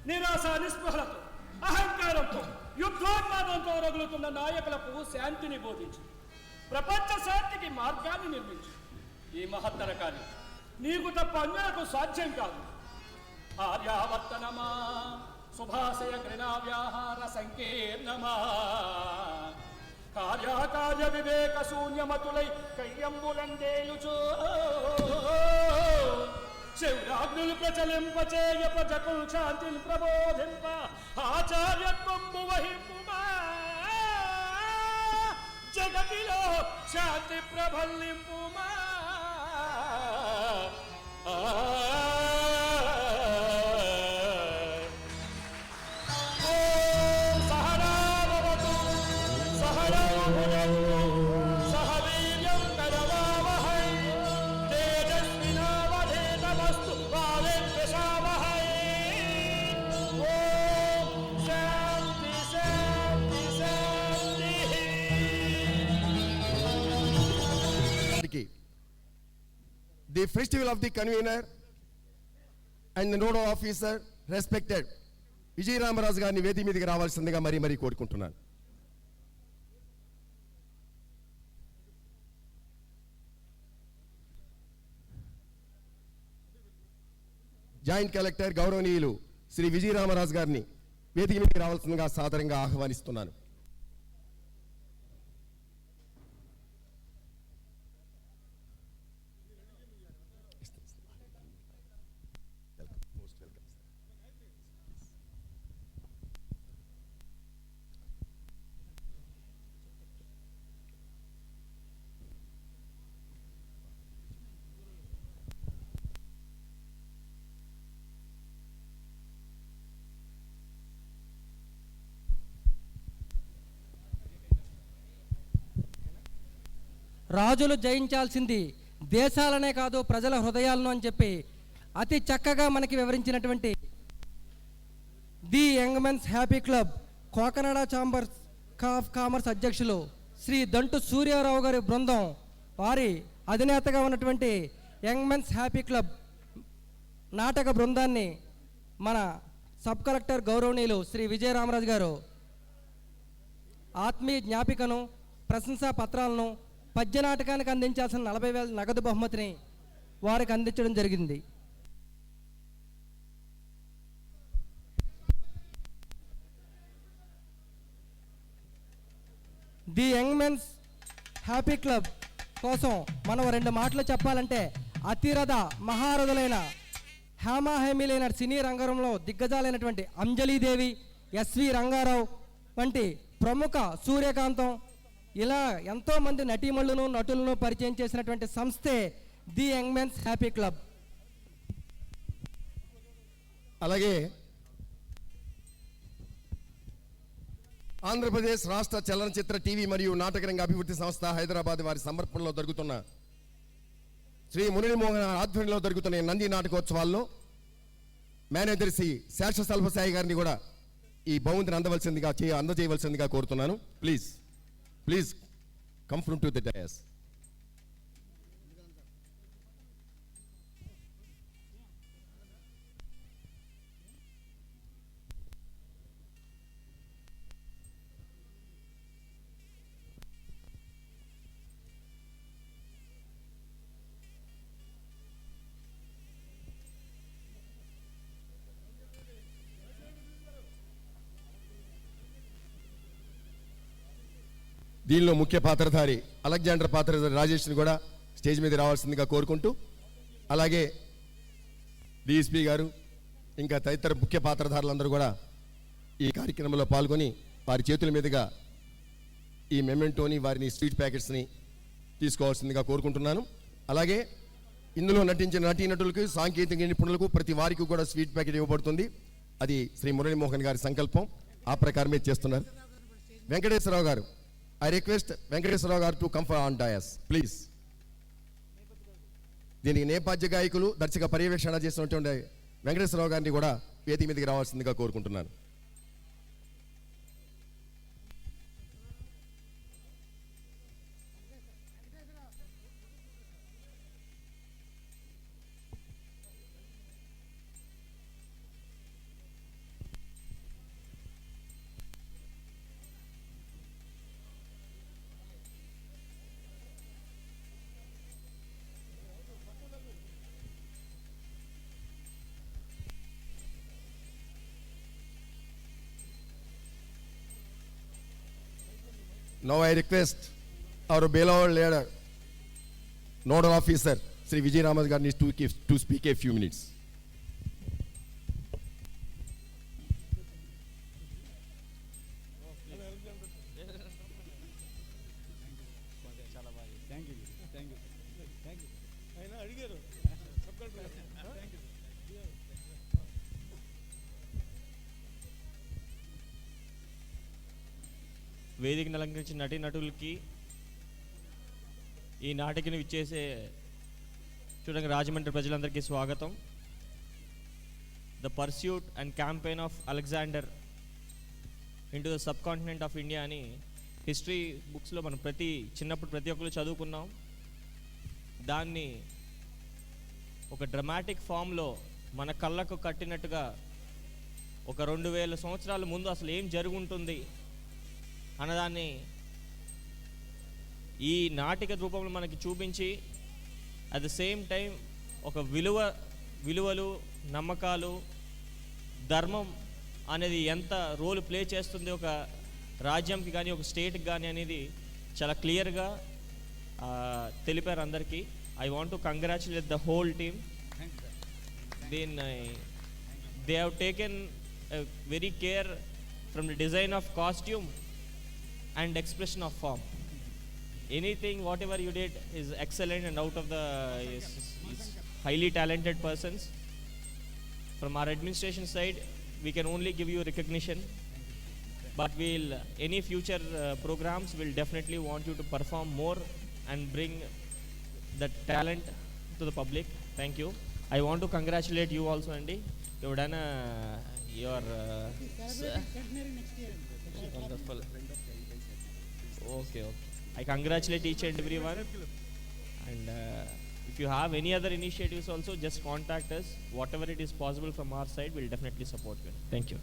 నిరాశ నిస్పృహలతో, అహంకారంతో, యుద్ధోన్మాదంతో రగులుతున్న నాయకులకు శాంతిని బోధించు. ప్రపంచ శాంతికి మార్గాన్ని నిర్మించు. ఈ మహత్తర కార్యం నీకు తప్ప అన్యులకు సాధ్యం కాదు. ఆర్యావర్తనమా శుభాశయ గృణా వ్యాహార సంకీర్ణమా కార్యాకార్య వివేక శూన్యమతులై కయ్యంబులందేలుచో శౌరాగ్నులు ప్రచలింపచేయ ప్రజకులు శాంతిని ప్రబోధింప ఆచార్యత్వంబు వహింపుమా జగతిలో శాంతి ప్రబల్లింపుమా. The festival of the convener and the nodal officer, respected విజయ రామరాజు గారిని వేది మీదకి రావాల్సిందిగా మరీ కోరుకుంటున్నాను. జాయింట్ కలెక్టర్ గౌరవనీయులు శ్రీ విజయ రామరాజు గారిని వేదిక మీదకి రావాల్సిందిగా సాదరంగా ఆహ్వానిస్తున్నాను. రాజులు జయించాల్సింది దేశాలనే కాదు ప్రజల హృదయాలను అని చెప్పి అతి చక్కగా మనకి వివరించినటువంటి the young men's happy club Cocanada chambers of commerce అధ్యక్షులు శ్రీ దంటు సూర్యారావు గారి బృందం, వారి అధినేతగా ఉన్నటువంటి యంగ్ మెన్స్ హ్యాపీ క్లబ్ నాటక బృందాన్ని మన సబ్ కలెక్టర్ గౌరవనీయులు శ్రీ విజయ రామరాజు గారు ఆత్మీయ జ్ఞాపికను, ప్రశంసా పత్రాలను, పద్య నాటకానికి అందించాల్సిన 40,000 నగదు బహుమతిని వారికి అందించడం జరిగింది. The young men's happy club కోసం మనం 2 మాటలు చెప్పాలంటే అతిరథ మహారథులైన హేమాహేమీలైన సినీ రంగంలో దిగ్గజాలైనటువంటి అంజలీదేవి, ఎస్వి రంగారావు వంటి ప్రముఖ సూర్యకాంతం ఇలా ఎంతోమంది నటీమణులను నటులను పరిచయం చేసినటువంటి సంస్థే the young men's happy club. అలాగే ఆంధ్రప్రదేశ్ రాష్ట్ర చలనచిత్ర టీవీ మరియు నాటకరంగ అభివృద్ధి సంస్థ హైదరాబాద్ వారి సమర్పణలో జరుగుతున్న శ్రీ మురళీమోహన్ ఆధ్వర్యంలో జరుగుతున్న నంది నాటకోత్సవాల్లో మేనేజర్ శ్రీ శేషశల్భసాయి గారిని కూడా ఈ బహుమతిని అందజేయవలసిందిగా కోరుతున్నాను. Please come from to the dais. దీనిలో ముఖ్య పాత్రధారి అలెగ్జాండర్ పాత్రధారి రాజేష్ని కూడా స్టేజ్ మీద రావాల్సిందిగా కోరుకుంటూ, అలాగే డిఎస్పీ గారు ఇంకా తదితర ముఖ్య పాత్రధారులందరూ కూడా ఈ కార్యక్రమంలో పాల్గొని వారి చేతుల మీదుగా ఈ మెమెంటోని వారిని స్వీట్ ప్యాకెట్స్ని తీసుకోవాల్సిందిగా కోరుకుంటున్నాను. అలాగే ఇందులో నటించిన నటీనటులకు, సాంకేతిక నిపుణులకు ప్రతి వారికి కూడా స్వీట్ ప్యాకెట్ ఇవ్వబడుతుంది. అది శ్రీ మురళీమోహన్ గారి సంకల్పం, ఆ ప్రకారమే చేస్తున్నారు. వెంకటేశ్వరరావు గారు, ఐ రిక్వెస్ట్ వెంకటేశ్వరరావు గారు to come for on dais please. దీనికి నేపథ్య గాయకులు, దర్శక పర్యవేక్షణ చేసినటువంటి వెంకటేశ్వరరావు గారిని కూడా వేదిక మీదకి రావాల్సిందిగా కోరుకుంటున్నాను. Now I request our beloved leader, nodal officer, Sri Vijay Ramas Garu to speak a few minutes. వేదికను అలంకరించిన నటీనటులకి, ఈ నాటికను ఇచ్చేసే చూడండి రాజమండ్రి ప్రజలందరికీ స్వాగతం. The pursuit and campaign of Alexander into the sub continent of India అని హిస్టరీ బుక్స్లో మనం చిన్నప్పుడు ప్రతి ఒక్కరు చదువుకున్నాం. దాన్ని ఒక డ్రమాటిక్ ఫామ్లో మన కళ్ళకు కట్టినట్టుగా ఒక 2000 సంవత్సరాల ముందు అసలు ఏం జరుగుంటుంది అన్నదాన్ని ఈ నాటిక రూపంలో మనకి చూపించి, అట్ ద సేమ్ టైం ఒక విలువలు, నమ్మకాలు, ధర్మం అనేది ఎంత రోల్ ప్లే చేస్తుంది ఒక రాజ్యంకి కానీ ఒక స్టేట్కి కానీ అనేది చాలా క్లియర్గా తెలిపారు అందరికీ. I want to congratulate the whole team. They have taken very care from the design of costume and expression of form. Anything, whatever you did is excellent and out of the is highly talented persons. From our administration side, we can only give you recognition, but any future programs will definitely want you to perform more and bring that talent to the public. Thank you. I want to congratulate you also, Andy. You have done your wonderful. Okay. I congratulate each and everyone. And if you have any other initiatives also, just contact us. Whatever it is possible from our side, we'll definitely support you. Thank you.